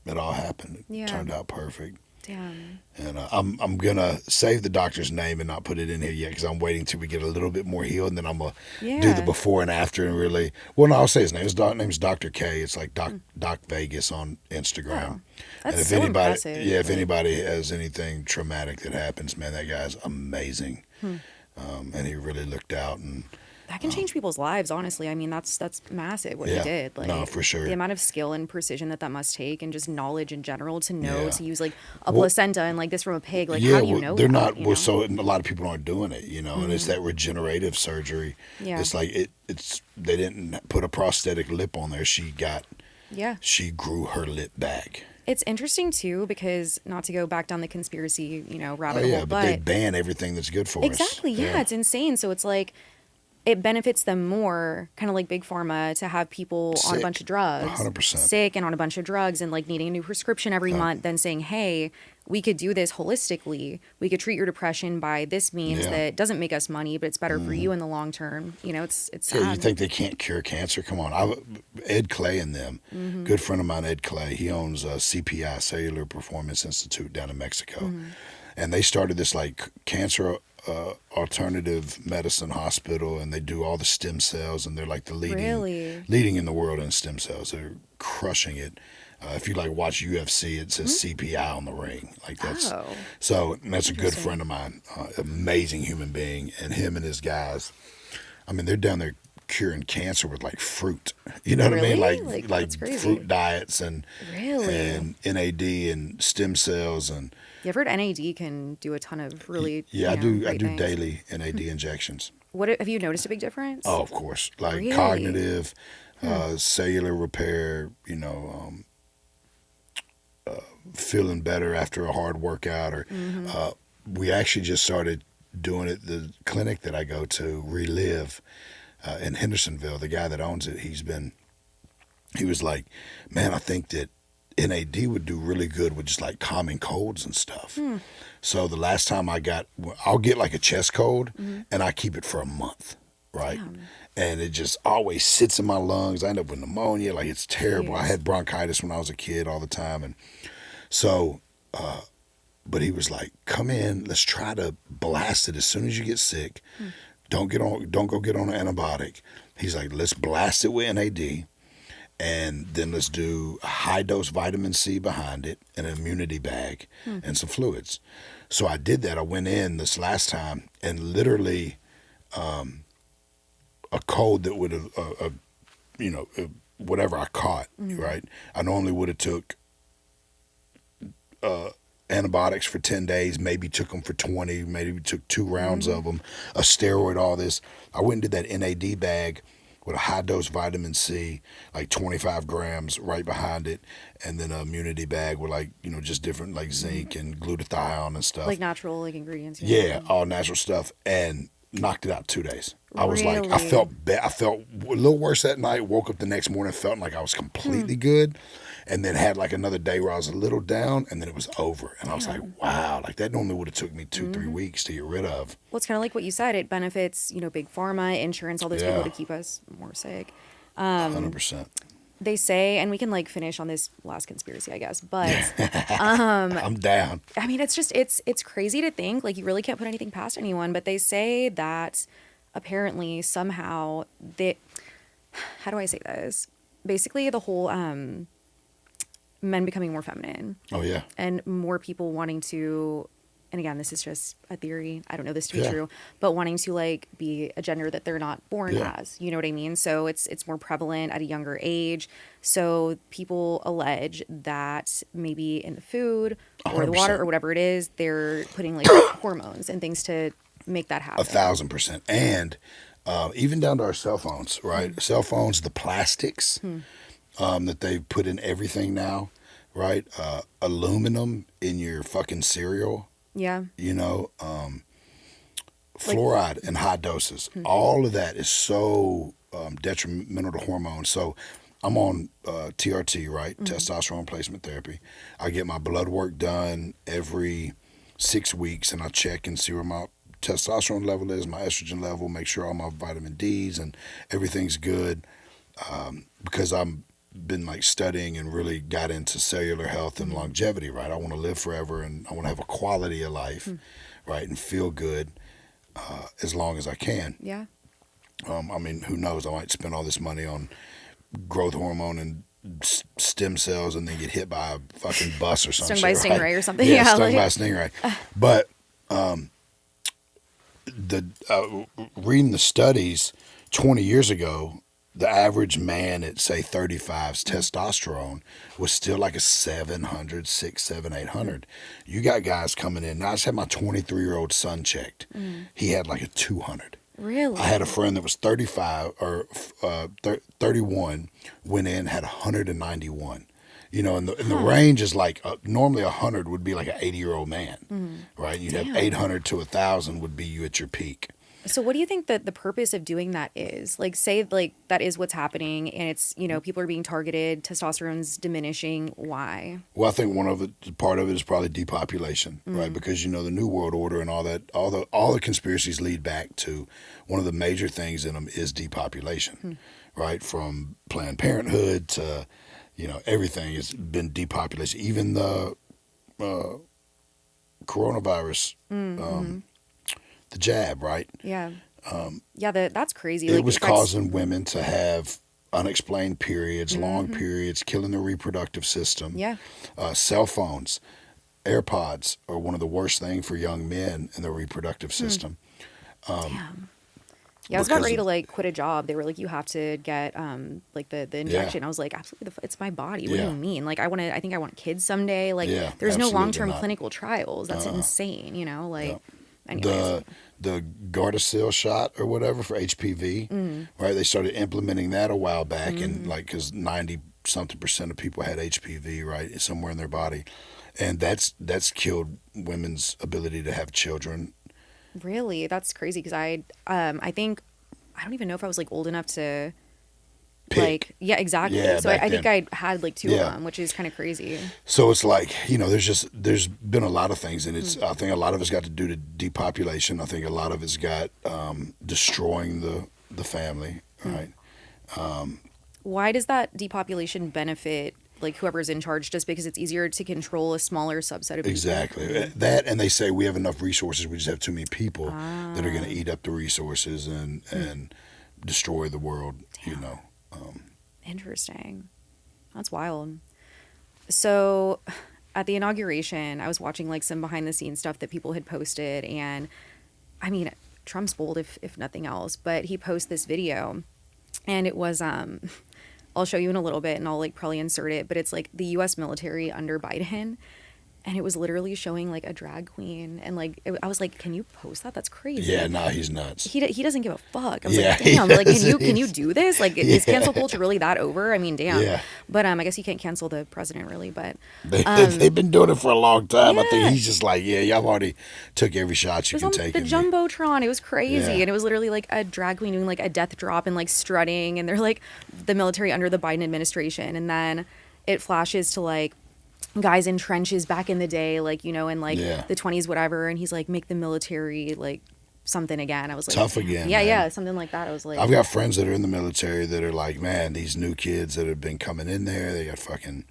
it all happened. It Yeah. turned out perfect. Damn. And I'm gonna save the doctor's name and not put it in here yet because I'm waiting till we get a little bit more healed, and then I'm gonna do the before and after and really. Well, no, I'll say his name. His name's Dr. K. It's like Doc Vegas on Instagram. Oh, that's and if so anybody, impressive. yeah, if anybody has anything traumatic that happens, man, that guy's amazing. And he really looked out and. That can change people's lives, honestly. I mean, that's massive what he did. Like, no, for sure. The amount of skill and precision that must take, and just knowledge in general to know to use like a placenta and like this from a pig. Like, how do you know? They're that, not. You well, know? so a lot of people aren't doing it, you know, and it's that regenerative surgery. Yeah. It's like it's they didn't put a prosthetic lip on there. She grew her lip back. It's interesting too because not to go back down the conspiracy, rabbit hole, but they ban everything that's good for us. Exactly. Yeah, it's insane. So it's like. It benefits them more, kind of like Big Pharma, to have people on a bunch of drugs, 100%. Sick and on a bunch of drugs and like needing a new prescription every month, than saying, hey, we could do this holistically. We could treat your depression by this means that doesn't make us money, but it's better for you in the long term. It's sad. Yeah, you think they can't cure cancer? Come on. Ed Clay and them, good friend of mine, Ed Clay, he owns CPI, Cellular Performance Institute down in Mexico. And they started this like cancer alternative medicine hospital, and they do all the stem cells, and they're like the leading in the world in stem cells. They're crushing it. If you like watch UFC, it says CPI on the ring. Like that's that's a good friend of mine, amazing human being, and him and his guys. I mean, they're down there curing cancer with like fruit. You know what I mean? Like fruit diets and NAD and stem cells and. You ever heard NAD can do a ton of really I do things. daily NAD injections. What have you noticed a big difference? Oh, of course, like cognitive, cellular repair. Feeling better after a hard workout, or we actually just started doing it. The clinic that I go to, Relive, in Hendersonville, the guy that owns it, he was like, man, I think that NAD would do really good with just like common colds and stuff. So the last time I'll get like a chest cold and I keep it for a month, right? Damn. And it just always sits in my lungs. I end up with pneumonia. Like, it's terrible. I had bronchitis when I was a kid all the time. And so, but he was like, come in, let's try to blast it as soon as you get sick. Don't go get on an antibiotic. He's like, let's blast it with NAD. And then let's do a high-dose vitamin C behind it, an immunity bag, and some fluids. So I did that. I went in this last time, and literally a cold that would have, whatever I caught, right? I normally would have took antibiotics for 10 days, maybe took them for 20, maybe took 2 rounds of them, a steroid, all this. I went and did that NAD bag with a high-dose vitamin C, like 25 grams right behind it, and then an immunity bag with just different like zinc and glutathione and stuff. Like natural ingredients. Yeah, all natural stuff, and knocked it out 2 days. I was like, I felt a little worse that night, woke up the next morning, felt like I was completely good, and then had like another day where I was a little down, and then it was over. And I was like, wow, like that normally would have took me 2-3 weeks to get rid of. Well, it's kind of like what you said. It benefits, big pharma, insurance, all those people to keep us more sick. 100%. They say, and we can like finish on this last conspiracy, I guess, but I'm down. I mean, it's crazy to think, like, you really can't put anything past anyone, but they say that apparently somehow how do I say this? Basically the whole men becoming more feminine. Oh yeah. And more people wanting to, and again, this is just a theory, I don't know this to be true, but wanting to like be a gender that they're not born as, you know what I mean? So it's more prevalent at a younger age. So people allege that maybe in the food or 100%. the water or whatever it is, they're putting like hormones and things to make that happen. 1,000%. And even down to our cell phones, right? Cell phones, the plastics that they put in everything now, right? Aluminum in your fucking cereal. Yeah. Fluoride in high doses. All of that is so detrimental to hormones. So I'm on TRT, right? Testosterone replacement therapy. I get my blood work done every 6 weeks, and I check and see where my testosterone level is, my estrogen level, make sure all my vitamin Ds and everything's good, because I'm been like studying and really got into cellular health and longevity, right? I want to live forever and I want to have a quality of life, right? And feel good as long as I can. Yeah. I mean, who knows? I might spend all this money on growth hormone and stem cells and then get hit by a fucking bus or something. Stung by a stingray or something. Yeah, stung by a stingray. But reading the studies 20 years ago, the average man at, say, 35's testosterone was still like a 700, 600, 700, 800. You got guys coming in. Now, I just had my 23-year-old son checked. He had like a 200. Really? I had a friend that was 35 or 31, went in, had 191. You know, and the range is like, normally 100 would be like an 80-year-old man, right? You'd have 800 to 1,000 would be you at your peak. So what do you think that the purpose of doing that is? Like, say, like, that is what's happening and it's, you know, people are being targeted, testosterone's diminishing. Why? Well, I think part of it is probably depopulation, right? Because, you know, the New World Order and all that, all the conspiracies lead back to one of the major things in them is depopulation, right? From Planned Parenthood to, you know, everything has been depopulation. Even the coronavirus, the jab, right? Yeah. That's crazy. It was causing women to have unexplained periods, long periods, killing the reproductive system. Yeah. Cell phones, AirPods are one of the worst things for young men in the reproductive system. Damn. Yeah, I was about ready to like quit a job. They were like, you have to get like the injection. I was like, absolutely, it's my body. What do you mean? Like, I think I want kids someday. Like, there's no long-term clinical trials. That's insane, you know? Like, anyways. The Gardasil shot or whatever for HPV, right? They started implementing that a while back, and like, because 90-something% of people had HPV, right, somewhere in their body, and that's killed women's ability to have children. Really, that's crazy. Because I think I don't even know if I was like old enough to. Pick. Like, yeah, exactly. Yeah, so I think I had like two of them, which is kind of crazy. So it's like, you know, there's been a lot of things, and I think a lot of it's got to do to depopulation. I think a lot of it's got destroying the family, right? Why does that depopulation benefit like whoever's in charge? Just because it's easier to control a smaller subset of people? Exactly. That, and they say we have enough resources, we just have too many people that are going to eat up the resources and destroy the world. Damn. You know. Interesting. That's wild. So at the inauguration, I was watching like some behind the scenes stuff that people had posted, and I mean, Trump's bold if nothing else, but he posted this video, and it was I'll show you in a little bit and I'll like probably insert it, but it's like the US military under Biden. And it was literally showing like a drag queen, and like I was like, "Can you post that? That's crazy." Yeah, no, he's nuts. He doesn't give a fuck. I was like, "Damn, like can you do this? Like, is cancel culture really that over?" I mean, damn. Yeah. But I guess you can't cancel the president really. But they've been doing it for a long time. Yeah. I think he's just like, yeah, y'all already took every shot you can take. The jumbotron, it was crazy, and it was literally like a drag queen doing like a death drop and like strutting, and they're like the military under the Biden administration, and then it flashes to like guys in trenches back in the day, like, you know, in like the 20s, whatever, and he's like, make the military like something again. I was like, tough again. Yeah, man. Yeah, something like that. I was like, I've got friends that are in the military that are like, man, these new kids that have been coming in there, they got fucking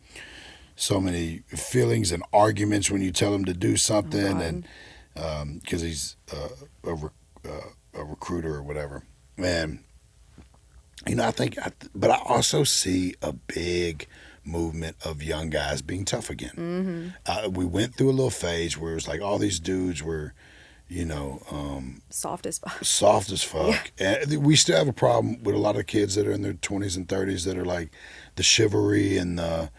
so many feelings and arguments when you tell them to do something, and because he's a recruiter or whatever. Man, you know, but I also see a big movement of young guys being tough again. We went through a little phase where it was like all these dudes were, you know, soft as fuck. Yeah. And we still have a problem with a lot of kids that are in their 20s and 30s that are like the chivalry and the,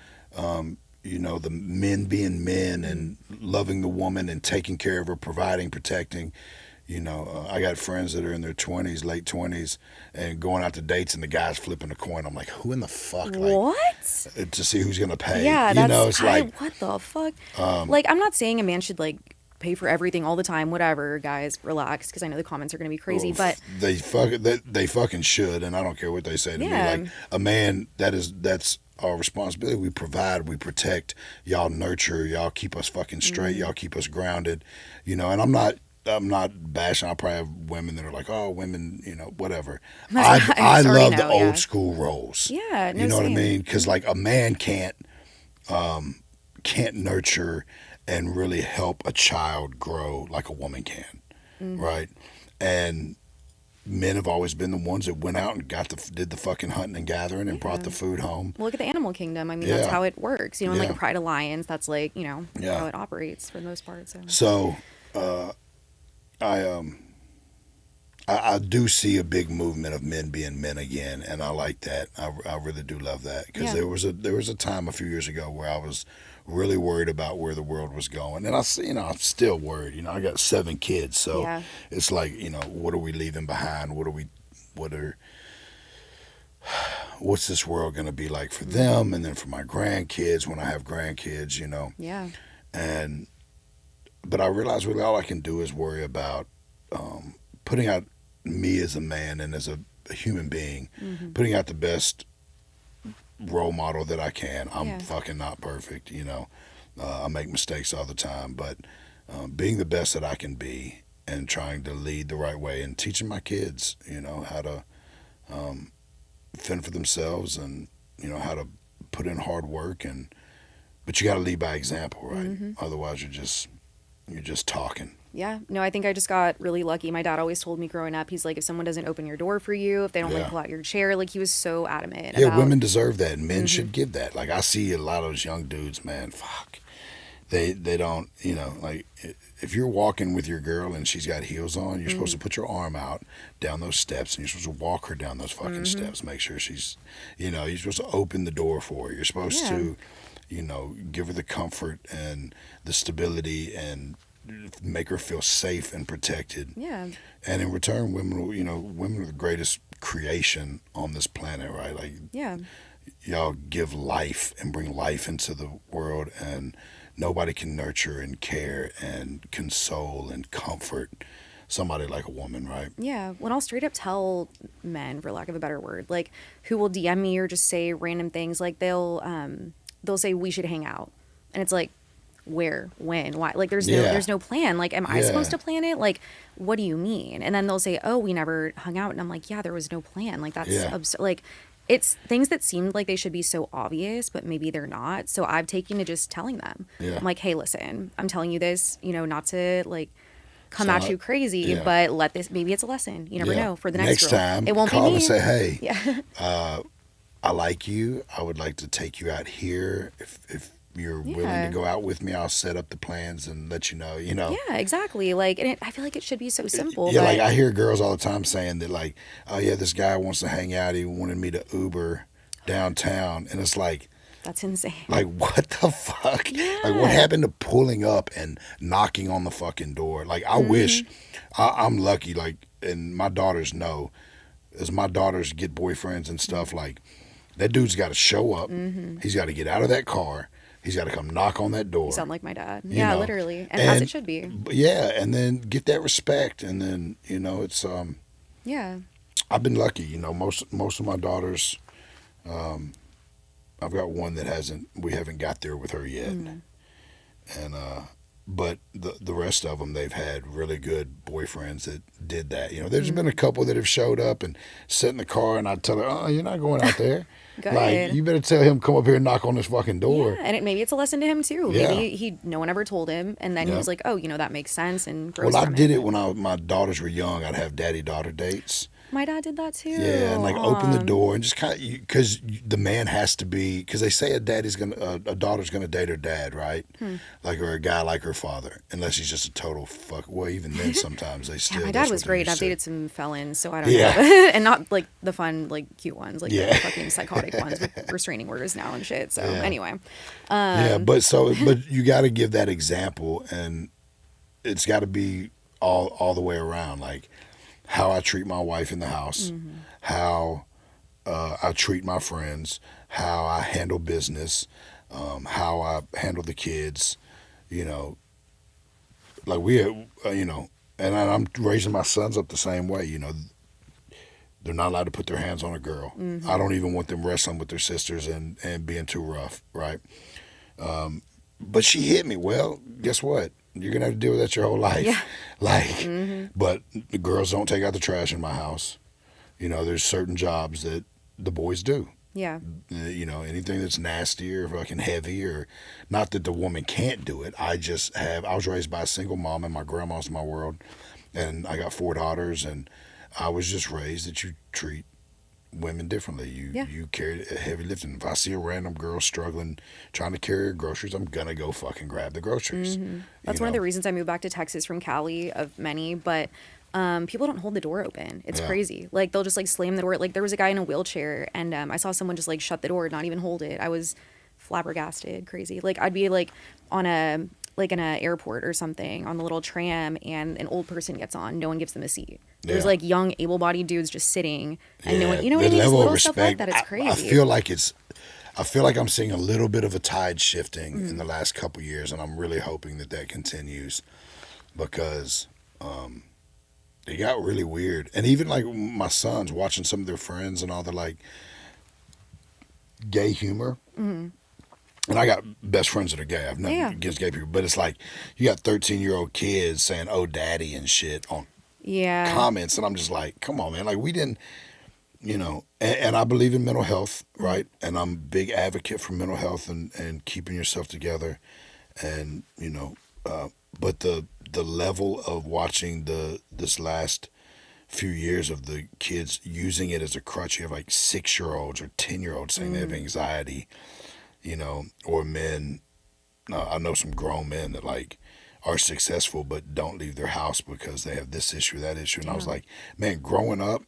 you know, the men being men and loving the woman and taking care of her, providing, protecting. You know, I got friends that are in their 20s, late 20s, and going out to dates, and the guy's flipping a coin. I'm like, who in the fuck? Like, what? To see who's going to pay. Yeah, you know, it's like, what the fuck? Like, I'm not saying a man should, like, pay for everything all the time. Whatever, guys, relax, because I know the comments are going to be crazy, but... They fucking should, and I don't care what they say to me. Like, a man, that's our responsibility. We provide, we protect, y'all nurture, y'all keep us fucking straight, y'all keep us grounded, you know, and I'm not I'm not bashing. I probably have women that are like, oh, women, whatever. I I love know, the old school roles. Yeah, no, you know same. what I mean? Because like a man can't nurture and really help a child grow like a woman can, right? And men have always been the ones that went out and did the fucking hunting and gathering and brought the food home. Well, look at the animal kingdom. I mean, that's how it works. In like a pride of lions, that's like, how it operates for the most part. So I do see a big movement of men being men again, and I like that. I really do love that, because there was a time a few years ago where I was really worried about where the world was going, and I'm still worried. I got 7 kids, so it's like, what are we leaving behind? What's this world going to be like for them, and then for my grandkids when I have grandkids, Yeah. But I realize really all I can do is worry about putting out me as a man and as a human being, putting out the best role model that I can. I'm fucking not perfect, I make mistakes all the time, but being the best that I can be and trying to lead the right way and teaching my kids, how to fend for themselves and, how to put in hard work, but you got to lead by example, right? Otherwise you're just talking. Yeah. No, I think I just got really lucky. My dad always told me growing up, he's like, if someone doesn't open your door for you, if they don't like pull out your chair, like he was so adamant. Yeah, women deserve that, and men should give that. Like I see a lot of those young dudes, man, fuck. They don't, like if you're walking with your girl and she's got heels on, you're supposed to put your arm out down those steps, and you're supposed to walk her down those fucking steps, make sure she's, you're supposed to open the door for her. You're supposed to, give her the comfort and the stability and make her feel safe and protected. Yeah. And in return, women are the greatest creation on this planet, right? Like, y'all give life and bring life into the world, and nobody can nurture and care and console and comfort somebody like a woman, right? Yeah. When I'll straight up tell men, for lack of a better word, like who will DM me or just say random things, like they'll say we should hang out, and it's like, where, when, why? Like there's no plan. Like, am I supposed to plan it? Like, what do you mean? And then they'll say, oh, we never hung out, and I'm like, yeah, there was no plan. Like that's absurd. Like it's things that seemed like they should be so obvious, but maybe they're not. So I've taken to just telling them. I'm like, hey, listen, I'm telling you this, not to like come at you crazy, but maybe it's a lesson. You never know for the next girl. Time. It won't call be me. And say, hey, I like you. I would like to take you out here. If you're willing to go out with me, I'll set up the plans and let you know, Yeah, exactly. Like, and I feel like it should be so simple. Yeah, like I hear girls all the time saying that, like, oh yeah, this guy wants to hang out. He wanted me to Uber downtown, and it's like, that's insane. Like, what the fuck? Yeah. Like, what happened to pulling up and knocking on the fucking door? Like, I wish I'm lucky. Like, and my daughters know, as my daughters get boyfriends and stuff, like, that dude's got to show up. He's got to get out of that car. He's got to come knock on that door. You sound like my dad. Yeah, literally. And as it should be. Yeah, and then get that respect. And then, it's... Yeah. I've been lucky. Most of my daughters... I've got one that we haven't got there with her yet. And but the rest of them, they've had really good boyfriends that did that. There's been a couple that have showed up and sat in the car, and I'd tell her, oh, you're not going out there. Like, you better tell him, come up here and knock on this fucking door. Yeah, and maybe it's a lesson to him too. Yeah. Maybe no one ever told him, and then he was like, oh, that makes sense, and grows Well, I did it when my daughters were young. I'd have daddy-daughter dates. My dad did that too. Yeah, and like open the door and just kind of, because the man has to be, because they say a daughter's gonna date her dad, right? Like, or a guy like her father, unless he's just a total fuck. Well, even then sometimes they still. Yeah, my dad was great. I've dated some felons, so I don't know, and not like the fun, like cute ones, like the fucking psychotic ones with restraining orders now and shit. So anyway, but you got to give that example, and it's got to be all the way around, like how I treat my wife in the house, how I treat my friends, how I handle business, how I handle the kids, like and I'm raising my sons up the same way, they're not allowed to put their hands on a girl. I don't even want them wrestling with their sisters and being too rough, right? but she hit me. Well, guess what? You're going to have to deal with that your whole life. Yeah. Like, but the girls don't take out the trash in my house. You know, there's certain jobs that the boys do. Yeah. You know, anything that's nasty or fucking heavy, or not that the woman can't do it. I was raised by a single mom, and my grandma's my world. And I got 4 daughters, and I was just raised that you treat women differently. You carry a heavy lifting. If I see a random girl struggling, trying to carry her groceries, I'm going to go fucking grab the groceries. That's one of the reasons I moved back to Texas from Cali, of many, but people don't hold the door open. It's crazy. Like, they'll just like slam the door. Like, there was a guy in a wheelchair, and I saw someone just like shut the door, not even hold it. I was flabbergasted, crazy. Like, I'd be like in an airport or something on the little tram, and an old person gets on, no one gives them a seat. There's like young able-bodied dudes just sitting, and no one, you know what I mean? The level of Stuff like that, it's crazy. I feel like I'm seeing a little bit of a tide shifting in the last couple years, and I'm really hoping that continues, because it got really weird. And even like my sons watching some of their friends and all the like gay humor. And I got best friends that are gay. I've nothing against gay people, but it's like you got 13-year-old kids saying "oh daddy" and shit on comments, and I'm just like, come on, man. Like, we didn't, you know. And I believe in mental health, right? And I'm a big advocate for mental health and keeping yourself together, and you know. But the level of watching this last few years of the kids using it as a crutch. You have like 6-year-olds or 10-year-olds saying they have anxiety. You know, or men, I know some grown men that like are successful but don't leave their house because they have this issue, that issue. And I was like, man, growing up,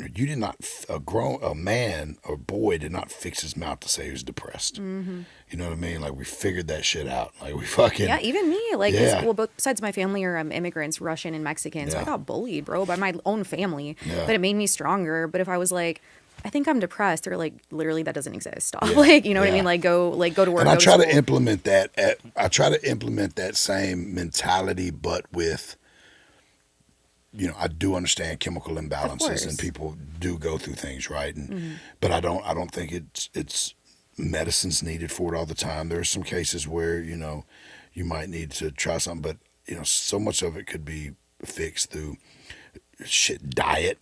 you did not, a man or boy did not fix his mouth to say he was depressed. You know what I mean? Like, we figured that shit out. Like, we fucking. Yeah, even me. Like, well, both sides of my family are immigrants, Russian and Mexican. So I got bullied, bro, by my own family. But it made me stronger. But if I was like, I think I'm depressed, they're like, literally, that doesn't exist. Stop. Like, you know what I mean? Like, go to work. And I try to implement that. I try to implement that same mentality, but with, you know, I do understand chemical imbalances and people do go through things, right? And but I don't think it's medicine's needed for it all the time. There are some cases where, you know, you might need to try something, but you know, so much of it could be fixed through diet,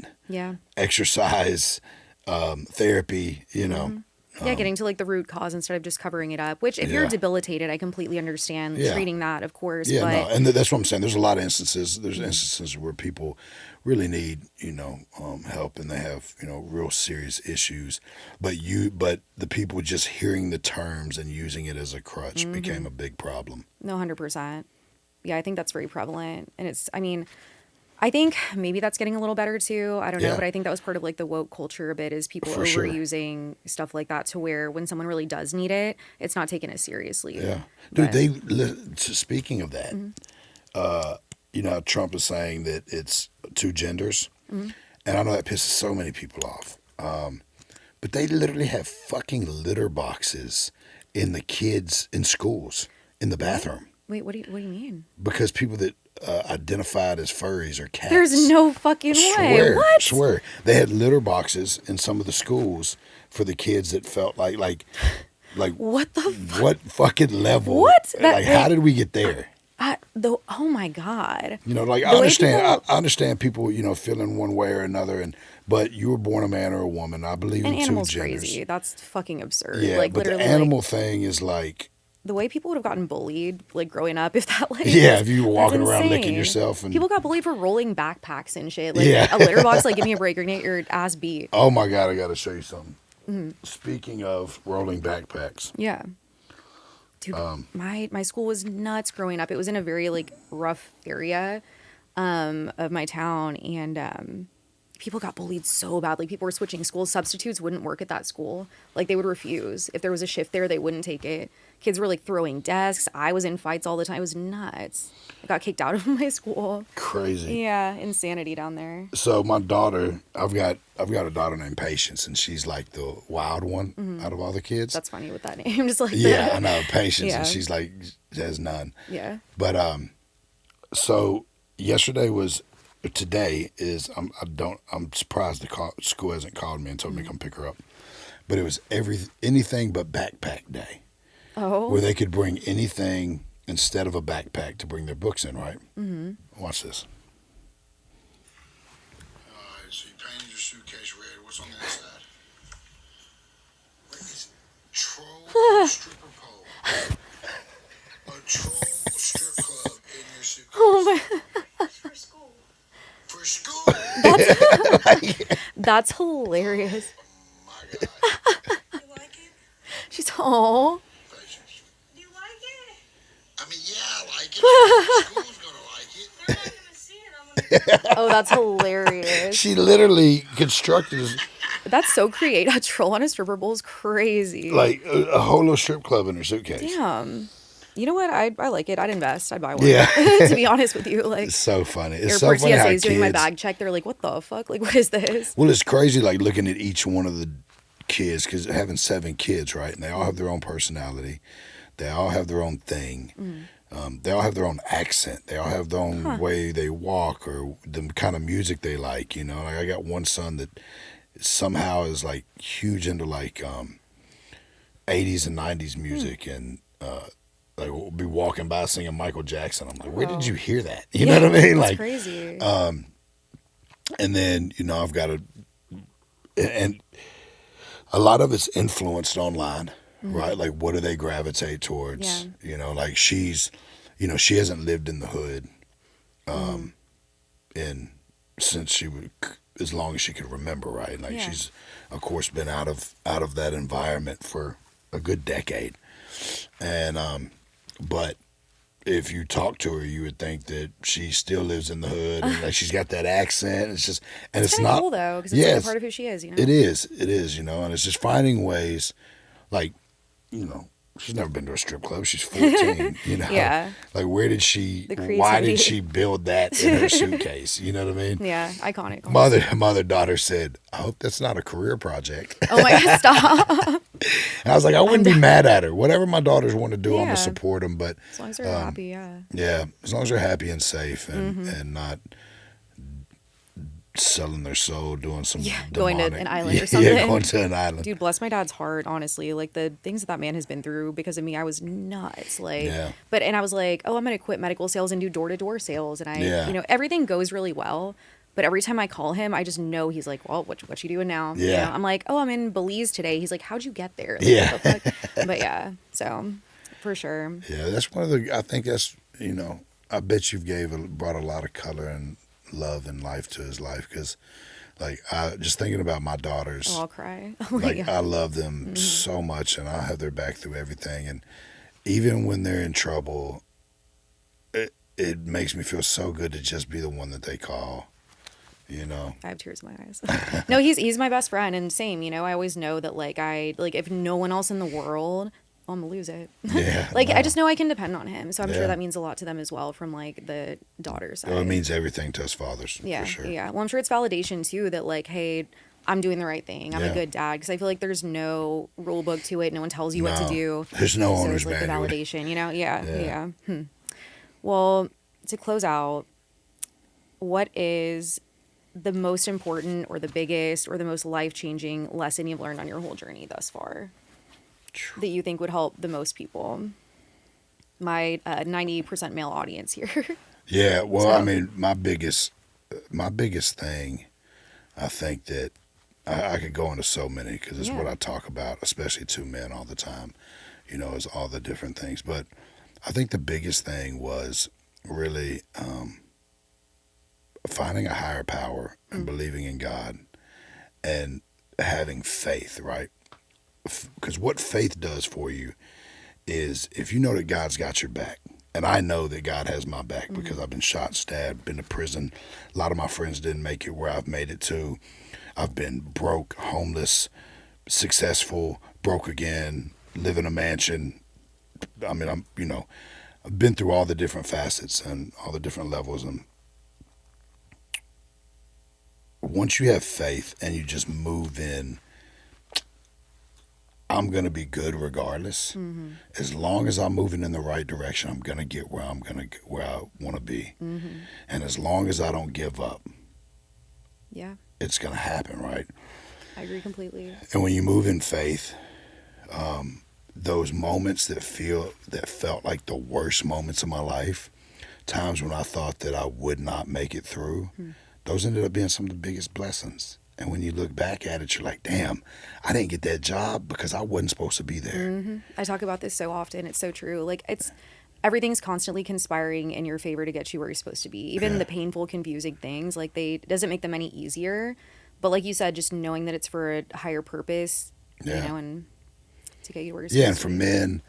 exercise, therapy, you know. Getting to like the root cause instead of just covering it up, which if you're debilitated, I completely understand treating that, of course. Yeah, but... and that's what I'm saying. There's a lot of instances. There's instances where people really need, you know, help, and they have, you know, real serious issues. But the people just hearing the terms and using it as a crutch became a big problem. No, 100%. Yeah, I think that's very prevalent. And it's, I mean, I think maybe that's getting a little better too. I don't know, but I think that was part of like the woke culture a bit, is people overusing stuff like that to where when someone really does need it, it's not taken as seriously. Yeah. Dude, speaking of that, you know, Trump is saying that it's 2 genders. And I know that pisses so many people off. But they literally have fucking litter boxes in the kids in schools, in the bathroom. Wait, what do you mean? Because people that identified as furries or cats. There's no fucking way. What? Swear. They had litter boxes in some of the schools for the kids that felt like what the fuck? What fucking level? What? How did we get there? Oh my God. You know, like, I understand people, you know, feeling one way or another, but you were born a man or a woman. I believe in 2 genders. Crazy. That's fucking absurd. Yeah, like, but the animal thing is like, the way people would have gotten bullied, like, growing up, if that, like... Yeah, if you were walking around licking yourself. And people got bullied for rolling backpacks and shit. Like, a litter box, like, give me a break, you're gonna get your ass beat. Oh, my God, I gotta show you something. Speaking of rolling backpacks. Yeah. Dude, my school was nuts growing up. It was in a very, like, rough area of my town, and people got bullied so badly. People were switching schools. Substitutes wouldn't work at that school. Like, they would refuse. If there was a shift there, they wouldn't take it. Kids were like throwing desks. I was in fights all the time. It was nuts. I got kicked out of my school. Crazy. Yeah, insanity down there. So my daughter, I've got a daughter named Patience, and she's like the wild one out of all the kids. That's funny with that name. Just like I know, Patience, and she's like, she has none. Yeah. But so today is I'm surprised the school hasn't called me and told me to come pick her up. But it was anything but backpack day. where they could bring anything instead of a backpack to bring their books in, right? Watch this. All right, so you painted your suitcase red. What's on the inside? What is troll stripper pole? A troll strip club in your suitcase. Oh my. For school. For school. That's hilarious. Oh my God. You like it? She's oh. Do you like it? I mean, yeah, I like it. School's gonna like it. They're not gonna see it. I'm gonna. Oh, that's hilarious. She literally constructed That's so creative. A troll on a stripper pole is crazy. like a whole little strip club in her suitcase. Damn. You know what? I like it. I'd invest. I'd buy one. Yeah. To be honest with you, like It's so funny. It's so airport funny how TSA is doing my kids. bag check. They're like, "What the fuck? Like, what is this?" Well, it's crazy, like looking at each one of the kids, because having 7 kids, right, and they all have their own personality, they all have their own thing, they all have their own accent, they all have their own way they walk or the kind of music they like. You know, like I got one son that somehow is like huge into like 80s and 90s music, and like we'll be walking by singing Michael Jackson. I'm like, where did you hear that? You know what I mean? That's Like crazy. and then, you know, I've got and a lot of it's influenced online, right? Like, what do they gravitate towards? Yeah. You know, like she's, you know, she hasn't lived in the hood, since she was, as long as she could remember, right? Like Yeah. she's, of course, been out of that environment for a good decade, and but if you talk to her, you would think that she still lives in the hood, and like she's got that accent. It's just, and it's Kinda not cool though, because it's like a part of who she is. You know. It is, you know, and it's just finding ways, like, you know, she's never been to a strip club. She's 14, you know. Yeah. Like, why did she creativity. build that in her suitcase? You know what I mean? Yeah, iconic. Mother, said, I hope that's not a career project. Oh my God, stop. And I was like, I wouldn't be mad at her. Whatever my daughters want to do, I'm Yeah. going to support them. But As long as they're happy, yeah. yeah, as long as they're happy and safe and not selling their soul, doing some Going to demonic- an island or something. Yeah, going to an island. Dude, bless my dad's heart, honestly. Like, the things that man has been through because of me, I was nuts. Like, Yeah. and I was like, oh, I'm going to quit medical sales and do door-to-door sales. And Yeah. you know, everything goes really well. But every time I call him, I just know he's like, well, what you doing now? You Yeah. know? I'm like, oh, I'm in Belize today. He's like, how'd you get there? Like, Yeah. what the fuck? But yeah, so for sure. Yeah, that's one of the. I think that's, you know, I bet you've brought a lot of color and love and life to his life, because, like, I just thinking about my daughters. Oh, I'll cry. Oh my Like, God. I love them so much, and I'll have their back through everything. And even when they're in trouble, it makes me feel so good to just be the one that they call. You know. I have tears in my eyes. No, he's my best friend, and same. You know, I always know that like if no one else in the world, I'm gonna lose it. Yeah. Like I just know I can depend on him, so I'm Yeah. sure that means a lot to them as well from like the daughter side. Well, it means everything to us fathers. yeah, For sure. yeah. Well, I'm sure it's validation too that like, hey, I'm doing the right thing. I'm Yeah. a good dad, because I feel like there's no rule book to it. No one tells you what to No. do. There's no So owner's it's like the manual. validation, you know? Yeah, Yeah. yeah. Well, to close out, what is the most important or the biggest or the most life-changing lesson you've learned on your whole journey thus far that you think would help the most people? My 90% male audience here. Yeah, well, So- I mean, my biggest thing, I think that I could go into so many, because it's what Yeah. I talk about, especially to men all the time, you know, is all the different things. But I think the biggest thing was really finding a higher power and believing in God and having faith, right? Because what faith does for you is, if you know that God's got your back, and I know that God has my back because I've been shot, stabbed, been to prison. A lot of my friends didn't make it where I've made it to. I've been broke, homeless, successful, broke again, live in a mansion. I mean, I've been through all the different facets and all the different levels. And once you have faith and you just move in, I'm going to be good regardless. As long as I'm moving in the right direction, I'm going to get where I want to be. And as long as I don't give up, Yeah, it's going to happen, right? I agree completely. And when you move in faith, those moments that felt like the worst moments of my life, times when I thought that I would not make it through, those ended up being some of the biggest blessings. And when you look back at it, you're like, damn, I didn't get that job because I wasn't supposed to be there. I talk about this so often. It's so true. Like, everything's constantly conspiring in your favor to get you where you're supposed to be. Even the painful, confusing things, like, it doesn't make them any easier. But like you said, just knowing that it's for a higher purpose, you know, and to get you where you're supposed to be. Yeah, and for men,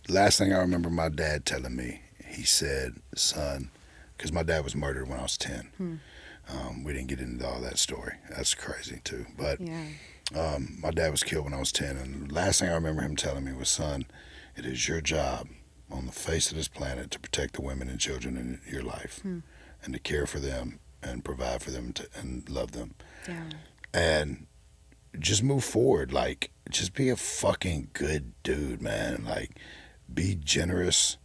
last thing I remember my dad telling me, he said, son, because my dad was murdered when I was 10. We didn't get into all that story. That's crazy too. But my dad was killed when I was 10. And the last thing I remember him telling me was, son, it is your job on the face of this planet to protect the women and children in your life and to care for them and provide for them and love them. Yeah. And just move forward. Like, just be a fucking good dude, man. Like, be generous.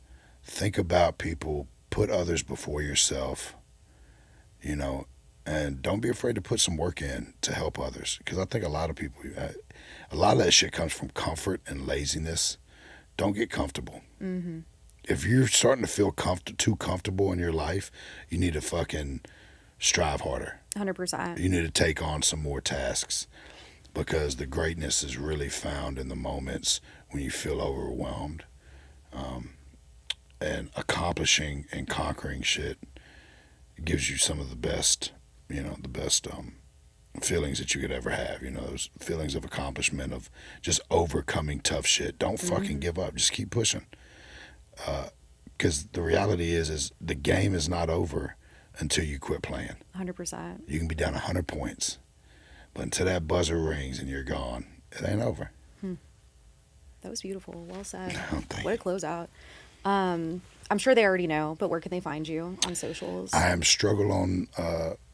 Think about people. Put others before yourself. You know, and don't be afraid to put some work in to help others. Because I think a lot of people, a lot of that shit comes from comfort and laziness. Don't get comfortable. If you're starting to feel too comfortable in your life, you need to fucking strive harder. 100%. You need to take on some more tasks, because the greatness is really found in the moments when you feel overwhelmed. And accomplishing and conquering shit gives you some of the best, you know, feelings that you could ever have. You know, those feelings of accomplishment, of just overcoming tough shit. Don't fucking give up. Just keep pushing. Because the reality is the game is not over until you quit playing. 100%. You can be down 100 points, but until that buzzer rings and you're gone, it ain't over. That was beautiful. Well said. Thank What a closeout. I'm sure they already know, but where can they find you on socials? I am Struggle on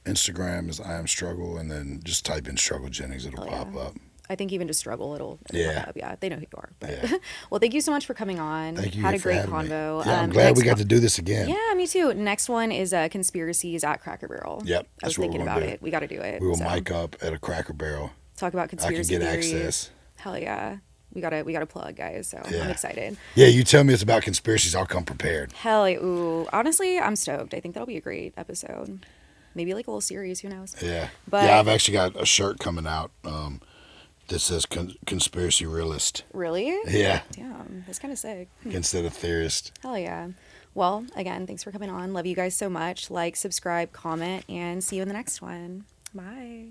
Instagram is I am Struggle, and then just type in Struggle Jennings, it'll pop up. I think even just Struggle, it'll pop up. Yeah, they know who you are. But Yeah. Well, thank you so much for coming on. Thank you Had a for great having me. convo. Yeah, I'm glad we got to do this again. Yeah, me too. Next one is Conspiracies at Cracker Barrel. Yep, I was thinking about it. We got to do it. We will mic up at a Cracker Barrel. Talk about I can conspiracy get theories. access. Hell yeah. We gotta plug, guys. So I'm excited. Yeah, you tell me it's about conspiracies, I'll come prepared. Hell yeah. Ooh. Honestly, I'm stoked. I think that'll be a great episode. Maybe like a little series, who knows? Yeah. But yeah, I've actually got a shirt coming out that says Conspiracy Realist. Really? Yeah. Damn, that's kind of sick. Instead of theorist. Hell yeah. Well, again, thanks for coming on. Love you guys so much. Like, subscribe, comment, and see you in the next one. Bye.